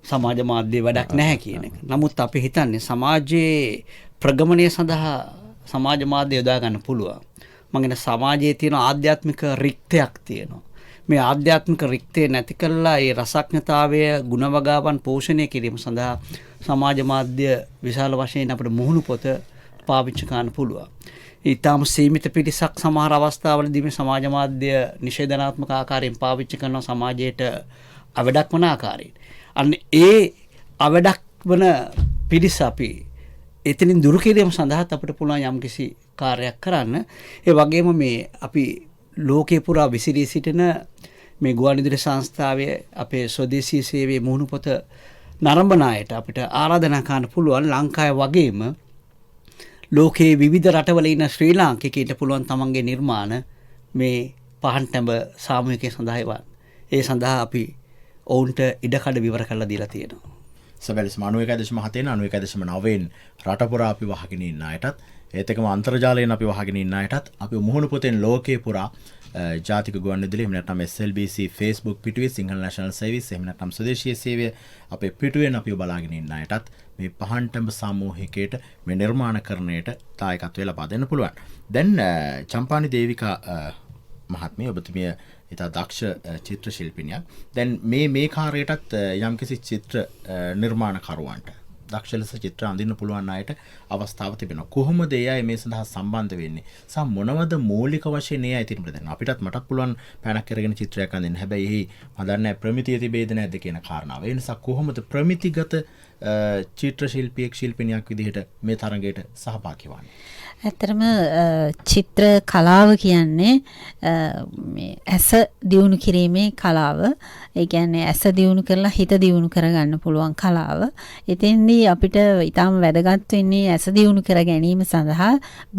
සමාජ මාධ්‍ය වැඩක් නැහැ කියන එක. නමුත් අපි හිතන්නේ සමාජයේ ප්‍රගමනය සඳහා සමාජ මාධ්‍ය යොදා ගන්න පුළුවන්. මම කියන සමාජයේ තියෙන ආධ්‍යාත්මික රික්තයක් තියෙනවා. මේ ආධ්‍යාත්මික රික්තය නැති කළා ඒ රසඥතාවය ගුණවගාවන් පෝෂණය කිරීම සඳහා සමාජ මාධ්‍ය විශාල වශයෙන් අපිට මුහුණු පොත පාවිච්චි කරන්න පුළුවන්. ඊටාම සීමිත පිරිසක් සමහර අවස්ථාවලදී මේ සමාජ මාධ්‍ය නිෂේධනාත්මක ආකාරයෙන් පාවිච්චි කරන සමාජයට අවඩක් වන ආකාරයෙන්. අන්න ඒ අවඩක් වන පිරිස අපි එතනින් දුරු කිරීම සඳහා අපිට පුළුවන් යම්කිසි කාර්යයක් කරන්න. ඒ වගේම මේ අපි ලෝකේ පුරා විසිරී සිටින මේ ගුවන්විදුලි සංස්ථාවේ අපේ ස්වදේශීය සේවයේ මුහුණු පොත නරඹන අයට අපිට ආරාධනා කරන්න පුළුවන් ලංකාවේ වගේම ලෝකයේ විවිධ රටවල ඉන්න ශ්‍රී ලාංකිකයින්ට පුළුවන් තමන්ගේ නිර්මාණ මේ පහන්ටැඹ සාමූහිකය සඳහා එවන්න. ඒ සඳහා අපි ඔවුන්ට ඉඩකඩ විවර කරලා දීලා තියෙනවා. සබැලස් 91.7 91.9 රට පුරා අපි වහගෙන ඉන්න අයටත් ඒත් එකම අන්තර්ජාලයෙන් අපි වහගෙන ඉන්න අයටත් අපි මුහුණු පොතෙන් ලෝකේ පුරා ජාතික ගුවන්විදුලිය එහෙම නැත්නම් SLBC Facebook පිටුවේ සිංහල නැෂනල් සර්විස් එහෙම නැත්නම් ස්වදේශීය සේවය අපේ පිටුවෙන් අපිව බලාගෙන ඉන්න අයටත් මේ පහන්ටඹ සාමූහිකයට මේ නිර්මාණකරණයට දායකත්වය ලබා දෙන්න පුළුවන්. දැන් චම්පානි දේවිකා මහත්මිය ඔබතුමිය ඉතා දක්ෂ චිත්‍ර ශිල්පිනියක්. දැන් මේ කාර්යයටත් යම්කිසි චිත්‍ර නිර්මාණකරුවන්ට දක්ෂ ලෙස චිත්‍ර අඳින්න පුළුවන් අයට අවස්ථාව තිබෙනවා. කොහොමද ඒ අය මේ සඳහා සම්බන්ධ වෙන්නේ? සහ මොනවද මූලික වශයෙන් ඒ අය තිබුණේ? දැන් අපිටත් මටත් පුළුවන් පැනක් කරගෙන චිත්‍රයක් අඳින්න. හැබැයි එහි මම දන්නේ ප්‍රමිතිය තිබේද නැද්ද කියන කාරණාව. ඒ නිසා කොහොමද ප්‍රමිතිගත චිත්‍ර ශිල්පියෙක් ශිල්පිනියක් විදිහට මේ තරඟයට සහභාගී වන්නේ? ඇත්තටම චිත්‍ර කලාව කියන්නේ මේ ඇස දියුණු කිරීමේ කලාව. ඒ කියන්නේ ඇස දියුණු කරලා හිත දියුණු කරගන්න පුළුවන් කලාව. එතෙන්දී අපිට ඊටම වැදගත් වෙන්නේ ඇස දියුණු කර ගැනීම සඳහා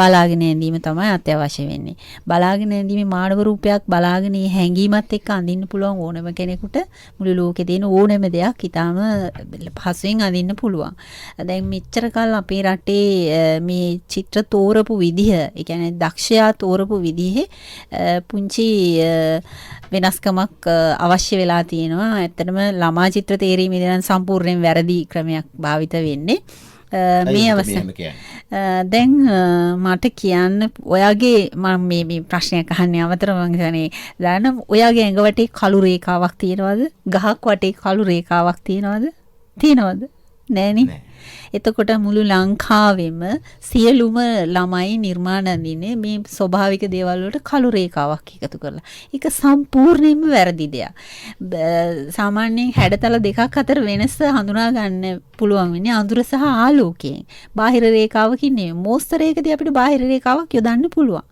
බලාගෙන ඉඳීම තමයි අත්‍යවශ්‍ය වෙන්නේ. බලාගෙන ඉඳීමේ මානව රූපයක් බලාගෙන හැංගීමත් එක්ක අඳින්න පුළුවන් ඕනම කෙනෙකුට මුළු ලෝකේ තියෙන ඕනම දෙයක් ඊටම පහසුවෙන් අඳින්න පුළුවන්. දැන් මෙච්චර කල් අපේ රටේ මේ චිත්‍ර තෝරපු විදිහ, ඒ කියන්නේ දක්ෂයා තෝරපු විදිහේ පුංචි වෙනස්කමක් අවශ්‍ය වෙලා තියෙනවා. ඇත්තටම ළමා චිත්‍ර තේරීමේදී නම් සම්පූර්ණයෙන් වැරදි ක්‍රමයක් භාවිත වෙන්නේ. මේ අවස්ථාවේ දැන් මට කියන්න ඔයාගේ මම මේ ප්‍රශ්නයක් අහන්නේ අමතර මම හිතන්නේ දාන්න ඔයාගේ ඇඟ වටේ කළු රේඛාවක් තියෙනවද? ගහක් වටේ කළු රේඛාවක් තියෙනවද? තියෙනවද? නෑනේ. එතකොට මුළු ලංකාවෙම සියලුම ළමයි නිර්මාණ අඳින්නේ මේ ස්වභාවික දේවල් වලට කළු රේඛාවක් එකතු කරලා. ඒක සම්පූර්ණයෙන්ම වැරදි දෙයක්. සාමාන්‍යයෙන් හැඩතල දෙකක් අතර වෙනස හඳුනා ගන්න පුළුවන් වෙන්නේ අඳුර සහ ආලෝකයෙන්. බාහිර රේඛාවකින් නෙවෙයි. මෝස්තරයකදී අපිට බාහිර රේඛාවක් යොදන්න පුළුවන්.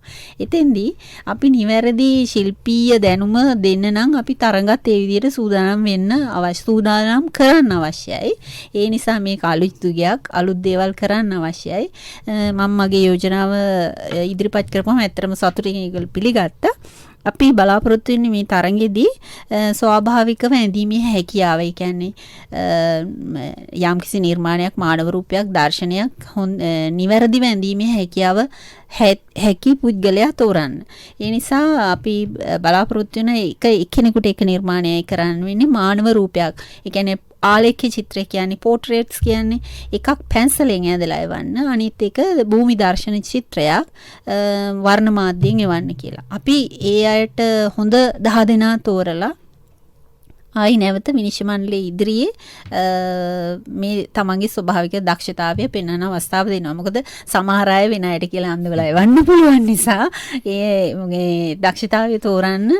එතෙන්දී අපි නිවැරදි ශිල්පීය දැනුම දෙන්න නම් අපි තරඟත් ඒ විදිහට සූදානම් වෙන්න අවශ්‍ය. සූදානම් කරන්න අවශ්‍යයි. ඒ නිසා මේක අලුත් දේවල් කරන්න අවශ්‍යයි. මම මගේ යෝජනාව ඉදිරිපත් කරපුවම ඇත්තටම සතුටින් ඒක පිළිගත්තා. අපි බලාපොරොත්තු වෙන්නේ මේ තරඟෙදී ස්වාභාවිකව ඇඳීමේ හැකියාව. ඒ කියන්නේ යම්කිසි නිර්මාණයක්, මානව රූපයක්, දර්ශනයක් නිවැරදිව ඇඳීමේ හැකියාව හැකි පුද්ගලයා තෝරන්න. ඒ නිසා අපි බලාපොරොත්තු වෙන එක්කෙනෙකුට එක නිර්මාණයයි කරන්න වෙන්නේ මානව රූපයක්. ඒ කියන්නේ ආලේඛ්‍ය චිත්‍රය කියන්නේ පෝට්‍රේට්ස් කියන්නේ එකක් පැන්සලෙන් ඇඳලා එවන්න, අනිත් එක භූමි දර්ශන චිත්‍රයක් වර්ණ මාධ්‍යයෙන් එවන්න කියලා. අපි ඒ අයට හොඳ 10 දෙනා තෝරලා ආයි නැවත විනිශ්චය මණ්ඩලයේ ඉදිරියේ මේ තමන්ගේ ස්වභාවික දක්ෂතාවය පෙන්වන අවස්ථාව දෙනවා. මොකද සමහර අය වෙන අයට කියලා අන්දවලා එවන්න පුළුවන් නිසා ඒ දක්ෂතාවය තෝරන්න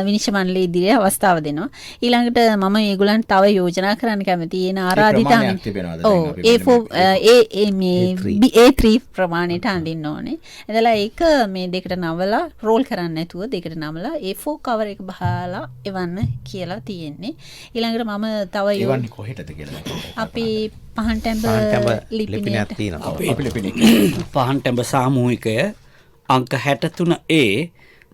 විනිශ්චය මණ්ඩලයේ ඉදිරියේ අවස්ථාව දෙනවා. ඊළඟට මම මේගොල්ලන්ට තව යෝජනා කරන්න කැමතියි. එන ආරාධිතානේ. ඔව් A3 ප්‍රමාණයට අඳින්න ඕනේ. එදලා ඒක මේ දෙකට නවලා රෝල් කරන්න නැතුව දෙකට නවලා A4 කවර් එක බහලා එවන්න කියලා තියෙනවා. ඊළඟට මම තව එවන්නේ කොහෙටද කියලා අපි පහන්ටැඹ ලිපිනයක් තියෙනවා. පහන්ටැඹ සාමූහිකය අංක 63A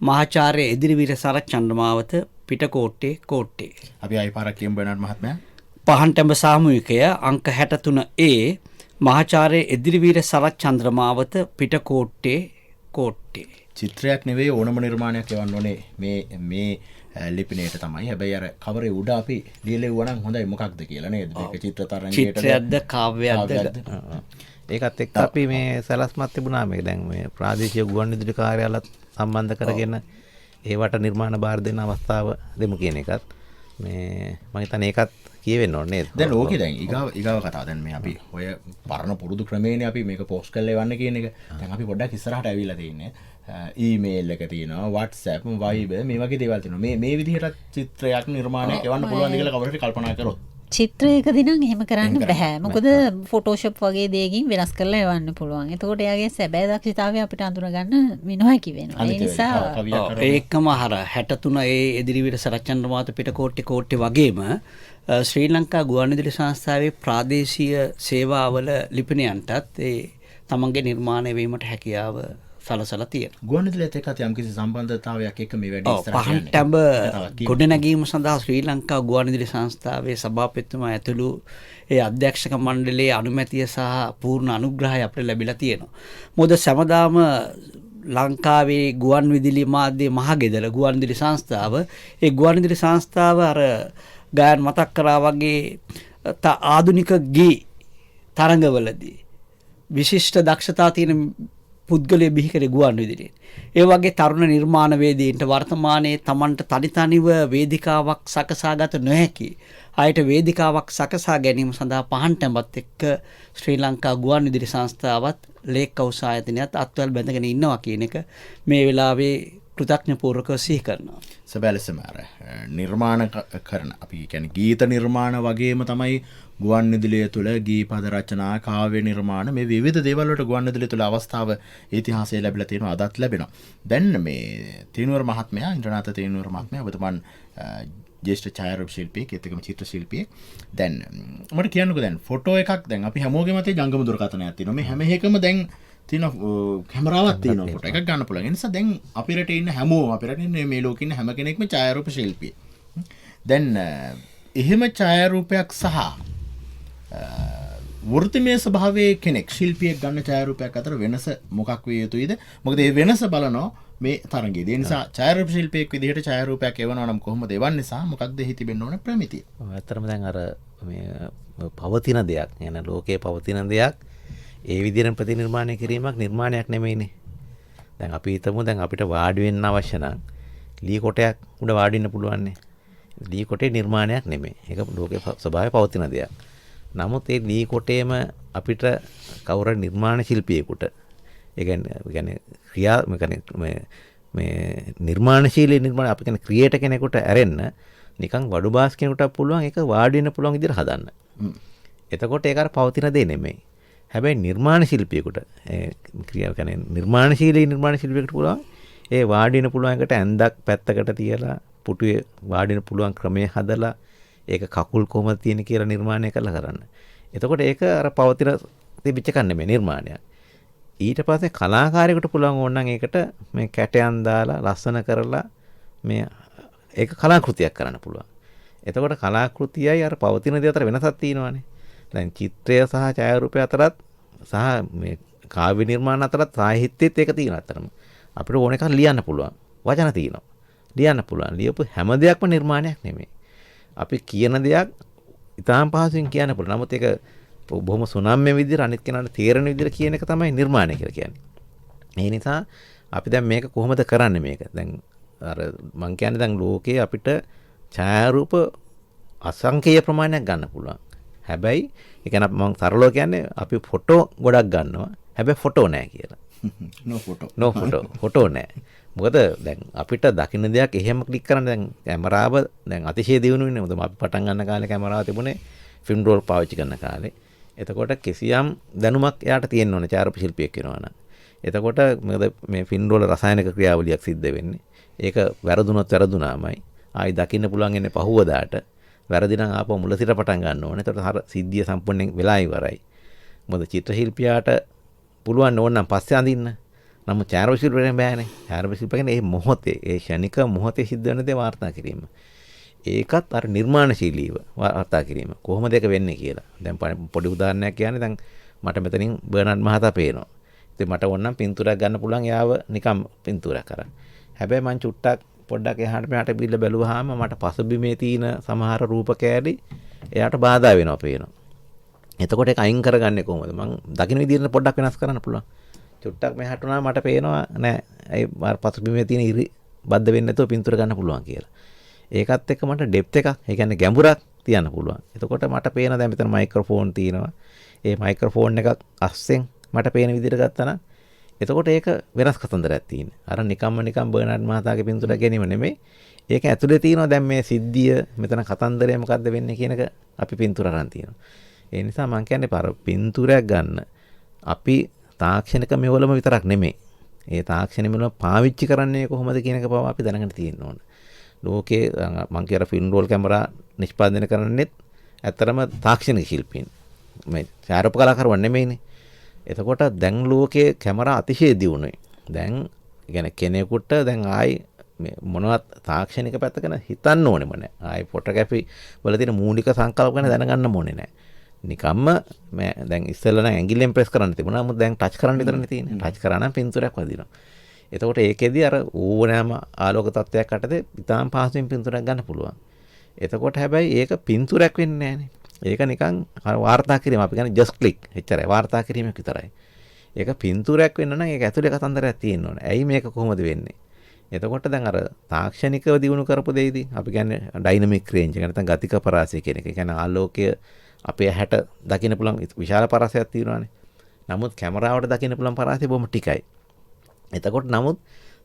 මහාචාර්ය එදිරිවීර සරත් චන්ද්‍රමාවත පිටකෝට්ටේ කෝට්ටේ. අපි ආයි පාරක් කියමු බර්නාඩ් මහත්මයා. පහන්ටැඹ සාමූහිකය අංක 63A මහාචාර්ය එදිරිවීර සරත් චන්ද්‍රමාවත පිටකෝට්ටේ කෝට්ටේ. චිත්‍රයක් නෙවෙයි ඕනම නිර්මාණයක් එවන්න ඕනේ මේ ලිපිනයට තමයි. හැබැයි අර කවරේ උඩ අපි ලියලා ඉවනම් හොඳයි මොකක්ද කියලා නේද? මේක චිත්‍ර තරංගයටද චිත්‍රයක්ද කාව්‍යයක්ද? ඒකත් එක්ක අපි මේ සැලැස්මක් තිබුණා මේ දැන් මේ ප්‍රාදේශීය ගුවන්විදුලි කාර්යාලත් සම්බන්ධ කරගෙන ඒවට නිර්මාණ බාර දෙන්න අවස්ථාව දෙමු කියන එකත් මේ මම හිතන්නේ ඒකත් කියවෙන්න ඕනේ නේද? දැන් ඕකේ දැන් ඊගාව කතාව දැන් මේ අපි ඔය පරණ පුරුදු ක්‍රමේනේ අපි මේක පෝස්ට් කරලා එවන්න කියන එක. දැන් අපි පොඩ්ඩක් ඉස්සරහට ඇවිල්ලා තින්නේ. ඊමේල් එක තියෙනවා, WhatsApp, Viber මේ වගේ දේවල් තියෙනවා. මේ විදිහට චිත්‍රයක් නිර්මාණයක් එවන්න පුළුවන්ද කියලා කවුරුහරි කල්පනා කරොත්. චිත්‍රයකදී නම් එහෙම කරන්න බෑ. මොකද Photoshop වගේ දෙයකින් වෙනස් කරලා එවන්න පුළුවන්. එතකොට එයාගේ සැබෑ දක්ෂතාවය අපිට අඳුනගන්න නොහැකි වෙනවා. ඒ නිසා ඒකම අහර 63 ඒ එදිරිවීර සරත් චන්ද්‍රමාවත පිටකෝට්ටේ කෝට්ටේ වගේම ශ්‍රී ලංකා ගුවන්විදුලි සංස්ථාවේ ප්‍රාදේශීය සේවාවල ලිපිනයන්ටත් ඒ තමන්ගේ නිර්මාණය වීමට හැකියාව සලසලා තියෙනවා. ගුවන්විදුලියත් එක්ක යම්කිසි සම්බන්ධතාවයක් එක්ක මේ වැඩේ ඉස්සරහට යන්නේ. පහන්ටැඹ ගොඩනැගීම සඳහා ශ්‍රී ලංකා ගුවන්විදුලි සංස්ථාවේ සභාපතිතුමා ඇතුළු ඒ අධ්‍යක්ෂක මණ්ඩලයේ අනුමැතිය සහ පූර්ණ අනුග්‍රහය අපිට ලැබිලා තියෙනවා. මොකද සමදාම ලංකාවේ ගුවන් විදුලි මාධ්‍ය මහගෙදර ගුවන් විදුලි සංස්ථාව ඒ ගුවන් විදුලි සංස්ථාව අර ගායන් මතක් කරා වගේ ආධුනික ගී තරඟවලදී විශිෂ්ට දක්ෂතා තියෙන පුද්ගලය බිහි කරේ ගුවන් විදුලියෙන්. ඒ වගේ තරුණ නිර්මාණවේදීන්ට වර්තමානයේ Tamanට තනිතනිව වේදිකාවක් සකසාගත නොහැකි අයට වේදිකාවක් සකසා ගැනීම සඳහා පහන් තැඹත් එක්ක ශ්‍රී ලංකා ගුවන් විදුලි සංස්ථාවත් ලේක් කවුස් ආයතනයත් අත්වැල් බැඳගෙන ඉන්නවා කියන එක මේ වෙලාවේ කෘතඥපූර්වකව සිහි කරනවා. සැබෑලෙසම අර නිර්මාණ කරන අපි කියන්නේ ගීත නිර්මාණ වගේම තමයි ගුවන් විදුලිය තුළ ගීපද රචනා කාව්‍ය නිර්මාණ මේ විවිධ දේවල් වලට ගුවන් විදුලිය තුළ අවස්ථාව ඉතිහාසයේ ලැබිලා තියෙනවා අදත් ලැබෙනවා. දැන් මේ තීනුවර මහත්මයා ඉන්ද්‍රනාත තීනුවර මහත්මයා ඔබතුමන් ජේෂ්ඨ ඡායාරූප ශිල්පියෙක් ඒකම චිත්‍ර ශිල්පියෙක්. දැන් මට කියන්නකෝ දැන් ෆොටෝ එකක් දැන් අපි හැමෝගෙම අතේ ජංගම දුරකථනයක් තියෙනවා. මේ හැම එකම දැන් තියෙන කැමරාවක් තියෙනවා ෆොටෝ එකක් ගන්න පුළුවන්. ඒ නිසා දැන් අපි රටේ ඉන්න හැමෝම අපි රටේ ඉන්න මේ ලෝකේ ඉන්න හැම කෙනෙක්ම ඡායාරූප ශිල්පියෙක්. දැන් එහෙම ඡායාරූපයක් සහ වෘත්තිමය ස්වභාවයේ කෙනෙක් ශිල්පියෙක් ගන්න ඡායාරූපයක් අතර වෙනස මොකක් විය යුතුයිද? මොකද මේ වෙනස බලනවා මේ තරංගයේදී. ඒ නිසා ඡායාරූප ශිල්පියෙක් විදිහට ඡායාරූපයක් එවනවා නම් කොහොමද එවන්නේ සහ මොකක්ද එහි තිබෙන්න ඕන ප්‍රමිතිය? ඇත්තටම දැන් අර මේ පවතින දෙයක් යන ලෝකයේ පවතින දෙයක් ඒ විදිහට ප්‍රතිනිර්මාණය කිරීමක් නිර්මාණයක් නෙමෙයිනේ. දැන් අපි හිතමු දැන් අපිට වාඩි වෙන්න අවශ්‍ය නම් ලී කොටයක් උඩ වාඩි වෙන්න පුළුවන් නේ. ලී කොටේ නිර්මාණයක් නෙමෙයි. ඒක ලෝකයේ ස්වභාවය පවතින දෙයක්. නමුත් ඒ ලී කොටේම අපිට කවුරු නිර්මාණ ශිල්පියෙකුට ඒ කියන්නේ ක්‍රියා මේ නිර්මාණශීලී නිර්මාණ අපි කියන ක්‍රියේටර් කෙනෙකුට ඇරෙන්න නිකන් වඩු බාස් කෙනෙකුට පුළුවන් ඒක වාඩි වෙන්න පුළුවන් විදිහට හදන්න. එතකොට ඒක අර පවතින දේ නෙමෙයි. හැබැයි නිර්මාණ ශිල්පියෙකුට ක්‍රියා කියන්නේ නිර්මාණශීලී නිර්මාණ ශිල්පියෙකුට පුළුවන් ඒ වාඩි වෙන්න පුළුවන් එකට ඇඳක් පැත්තකට තියලා පුටුවේ වාඩි වෙන්න පුළුවන් ක්‍රමයේ හදලා ඒක කකුල් කොහොමද තියෙන කියලා නිර්මාණය කරලා කරන්න. එතකොට ඒක අර පවතින තිබිච්ච එකක් නෙමෙයි නිර්මාණයක්. ඊට පස්සේ කලාකාරයෙකුට පුළුවන් ඕන නම් ඒකට මේ කැටයන් දාලා ලස්සන කරලා මේ ඒක කලාකෘතියක් කරන්න පුළුවන්. එතකොට කලාකෘතියයි අර පවතින දේ අතර වෙනසක් තියෙනවානේ. දැන් චිත්‍රය සහ ඡායාරූපය අතරත් සහ මේ කාව්‍ය නිර්මාණ අතරත් සාහිත්‍යෙත් ඒක තියෙනවා අතරම. අපිට ඕන එකක් ලියන්න පුළුවන්. වචන තියෙනවා. ලියන්න පුළුවන්. ලියපු හැම දෙයක්ම නිර්මාණයක් නෙමෙයි. අපි කියන දෙයක් ඉතාම පහසුවෙන් කියන්න පුළුවන්. නමුත් ඒක බොහොම සුනම්ම්‍ය විදිහට අනිත් කෙනාට තේරෙන විදිහට කියන එක තමයි නිර්මාණය කියලා කියන්නේ. ඒ නිසා අපි දැන් මේක කොහොමද කරන්නේ මේක? දැන් අර මං කියන්නේ දැන් ලෝකේ අපිට ඡායාරූප අසංකේය ප්‍රමාණයක් ගන්න පුළුවන්. හැබැයි ඒ කියන්නේ මම සරලව කියන්නේ අපි ෆොටෝ ගොඩක් ගන්නවා. හැබැයි ෆොටෝ නැහැ කියලා. no photo නැහැ. මොකද දැන් අපිට දකින්න දෙයක් එහෙම ක්ලික් කරන්න දැන් කැමරාව දැන් අතිශය දියුණු වෙන්නේ. මොකද අපි පටන් ගන්න කාලේ කැමරාව තිබුණේ ෆිල්ම් රෝල් පාවිච්චි කරන කාලේ. එතකොට කිසියම් දැනුමක් එයාට තියෙන්න ඕනේ ඡායාරූප ශිල්පියෙක් වෙනවා නම්. එතකොට මොකද මේ ෆිල්ම් රෝල් රසායනික ක්‍රියාවලියක් සිද්ධ වෙන්නේ. ඒක වැරදුනොත් වැරදුනාමයි. ආයි දකින්න පුළුවන් ඉන්නේ පහුවදාට. වැරදි නම් ආපහු මුල සිට පටන් ගන්න ඕනේ. එතකොට අර සිද්ධිය සම්පූර්ණයෙන් වෙලා ඉවරයි. මොකද චිත්‍ර ශිල්පියාට පුළුවන් ඕන නම් පස්සේ අඳින්න. නමුත් ඡායාරූප ශිල්පියෙක් බෑනේ. ඡායාරූප ශිල්පිය කියන්නේ මේ මොහොතේ, ඒ ෂණික මොහොතේ සිද්ධ වෙන දේ වාර්තා කිරීම. ඒකත් අර නිර්මාණශීලීව වාර්තා කිරීම. කොහොමද ඒක වෙන්නේ කියලා. දැන් පොඩි උදාහරණයක් කියන්නේ දැන් මට මෙතනින් බර්නඩ් මහතා පේනවා. ඉතින් මට ඕන නම් පින්තූරයක් ගන්න පුළුවන් යාව නිකම් පින්තූරයක් කරන්. හැබැයි මං චුට්ටක් පොඩ්ඩක් එහාට මෙහාට බිල්ල බැලුවාම මට පසුබිමේ තියෙන සමහර රූප කෑලි එයාට බාධා වෙනවා පේනවා. එතකොට ඒක අයින් කරගන්නේ කොහොමද? මං දකින්න විදිහට පොඩ්ඩක් වෙනස් කරන්න පුළුවන්. චුට්ටක් මෙහාට උනා මට පේනවා නෑ ඒ පසුබිමේ තියෙන ඉරි බද්ධ වෙන්නේ නැතුව පින්තූර ගන්න පුළුවන් කියලා. ඒකත් එක්ක මට ඩෙප්ත් එකක්, ඒ කියන්නේ ගැඹුරක් තියන්න පුළුවන්. එතකොට මට පේන දැන් මෙතන මයික්‍රොෆෝන් තියෙනවා. ඒ මයික්‍රොෆෝන් එකක් අස්සෙන් මට පේන විදිහට ගත්තා නම් එතකොට ඒක වෙනස් කතන්දරයක් තියෙනවා. අර නිකම් බර්නඩ් මහතාගේ පින්තූර ගැනීම නෙමෙයි. ඒක ඇතුලේ තියෙනවා දැන් මේ සිද්ධිය, මෙතන කතන්දරය මොකද්ද වෙන්නේ කියන එක අපි පින්තූර අරන් තියෙනවා. ඒ නිසා මම කියන්නේ පින්තූරයක් ගන්න අපි තාක්ෂණික මෙවලම විතරක් නෙමෙයි. ඒ තාක්ෂණ මෙවලම පාවිච්චි කරන්නේ කොහොමද කියන එක බව අපි දැනගෙන තියෙන්න ඕන. ලෝකේ මං කියන ෆිල්ම් රෝල් කැමරා නිෂ්පාදනය කරන්නෙත් ඇත්තරම තාක්ෂණික ශිල්පීන්. මේ ඡායාරූප කලාකරුවන් නෙමෙයිනේ. එතකොට දැන් ලෝකයේ කැමරා අතිශය දියුණුයි. දැන් يعني කෙනෙකුට දැන් ආයි මොනවත් තාක්ෂණික පැත්ත ගැන හිතන්න ඕනෙම නැහැ. ආයි ෆොටෝග්‍රැෆි වල තියෙන මූලික සංකල්ප ගැන දැනගන්න ඕනේ නැහැ. නිකම්ම දැන් ඉස්සෙල්ලා නම් ඇඟිල්ලෙන් ප්‍රෙස් කරන්න තිබුණා. නමුත් දැන් ටච් කරන්න විතරනේ තියෙන්නේ. ටච් කරා නම් පින්තූරයක් වදිනවා. එතකොට ඒකෙදී අර ඕනෑම ආලෝක තත්ත්වයක් යටතේ ඉතාම පහසුවෙන් පින්තූරයක් ගන්න පුළුවන්. එතකොට හැබැයි ඒක පින්තූරයක් වෙන්නේ නැහනේ. ඒක නිකන් වාර්තා කිරීම අපි කියන්නේ just click එච්චරයි. වාර්තා කිරීමක් විතරයි. ඒක පින්තූරයක් වෙන්න නම් ඒක ඇතුලේ කතන්දරයක් තියෙන්න ඕනේ. ඇයි මේක කොහොමද වෙන්නේ? එතකොට දැන් අර තාක්ෂණිකව දිනු කරපු දෙයදී අපි කියන්නේ ඩයිනමික් රේන්ජ් එක නැත්නම් ගතික පරාසය කියන එක. ඒ කියන්නේ ආලෝකය අපේ හැට දකින්න පුළුවන් විශාල පරාසයක් තියෙනවානේ. නමුත් කැමරාවට දකින්න පුළුවන් පරාසය බොහොම ටිකයි. එතකොට නමුත්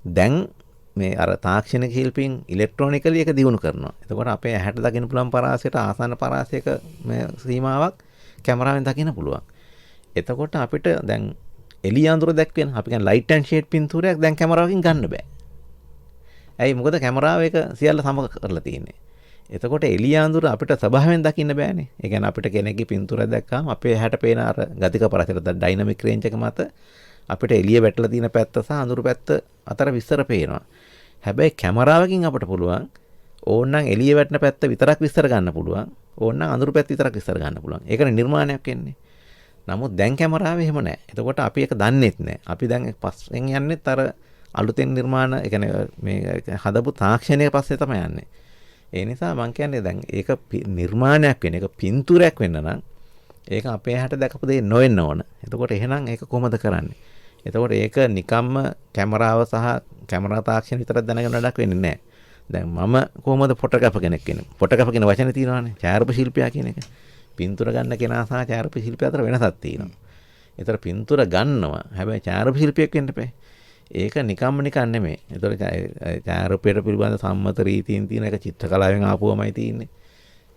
දැන් මේ අර තාක්ෂණික ශිල්පීන් ඉලෙක්ට්‍රොනිකලි එක දිනු කරනවා. එතකොට අපේ ඇහැට දකින්න පුළුවන් පරාසයට ආසන්න පරාසයක මේ සීමාවක් කැමරාවෙන් දකින්න පුළුවන්. එතකොට අපිට දැන් එළිය අඳුර දැක්වෙන අපි කියන්නේ ලයිට් ඇන්ඩ් ෂේඩ් පින්තූරයක් දැන් කැමරාවකින් ගන්න බෑ. ඇයි මොකද කැමරාව එක සියල්ල සම කරලා තියෙන්නේ. එතකොට එළිය අඳුර අපිට ස්වභාවයෙන් දකින්න බෑනේ. ඒ කියන්නේ අපිට කෙනෙක්ගේ පින්තූරයක් දැක්කම අපේ ඇහැට පේන අර ගතික පරාසයට ඩයිනමික් රේන්ජ් එක මත අපිට එළිය වැටලා තියෙන පැත්ත සහ අඳුරු පැත්ත අතර විස්තර පේනවා. හැබැයි කැමරාවකින් අපිට පුළුවන් ඕනනම් එළිය වැටෙන පැත්ත විතරක් විස්තර ගන්න පුළුවන්. ඕනනම් අඳුරු පැත්ත විතරක් විස්තර ගන්න පුළුවන්. ඒකනේ නිර්මාණයක් වෙන්නේ. නමුත් දැන් කැමරාවේ එහෙම නැහැ. එතකොට අපි ඒක දන්නෙත් නැහැ. අපි දැන් පස්සෙන් යන්නෙත් අර අලුතෙන් නිර්මාණ ඒ කියන්නේ මේ හදපු තාක්ෂණයේ පස්සේ තමයි යන්නේ. ඒ නිසා මම කියන්නේ දැන් ඒක නිර්මාණයක් වෙන එක පින්තූරයක් වෙන්න නම් ඒක අපේ හැට දැකපු දෙයක් නොවෙන්න ඕන. එතකොට එහෙනම් ඒක කොහොමද කරන්නේ? එතකොට ඒක නිකම්ම කැමරාව සහ කැමරා තාක්ෂණ විතරක් දැනගෙන වැඩක් වෙන්නේ නැහැ. දැන් මම කොහොමද ෆොටෝග්‍රැෆර් කෙනෙක් වෙන්නේ? ෆොටෝග්‍රැෆර් කියන වචනේ තියෙනවානේ. ඡායාරූප ශිල්පියා කියන එක. පින්තූර ගන්න කෙනා සහ ඡායාරූප ශිල්පියා අතර වෙනසක් තියෙනවා. ඒතර පින්තූර ගන්නවා. හැබැයි ඡායාරූප ශිල්පියෙක් වෙන්න බෑ. ඒක නිකම්ම නිකන් නෙමෙයි. ඒතර ඡායාරූපයට පිළිබඳ සම්මත රීතීන් තියෙන එක චිත්‍ර කලාවෙන් ආපුවමයි තියෙන්නේ.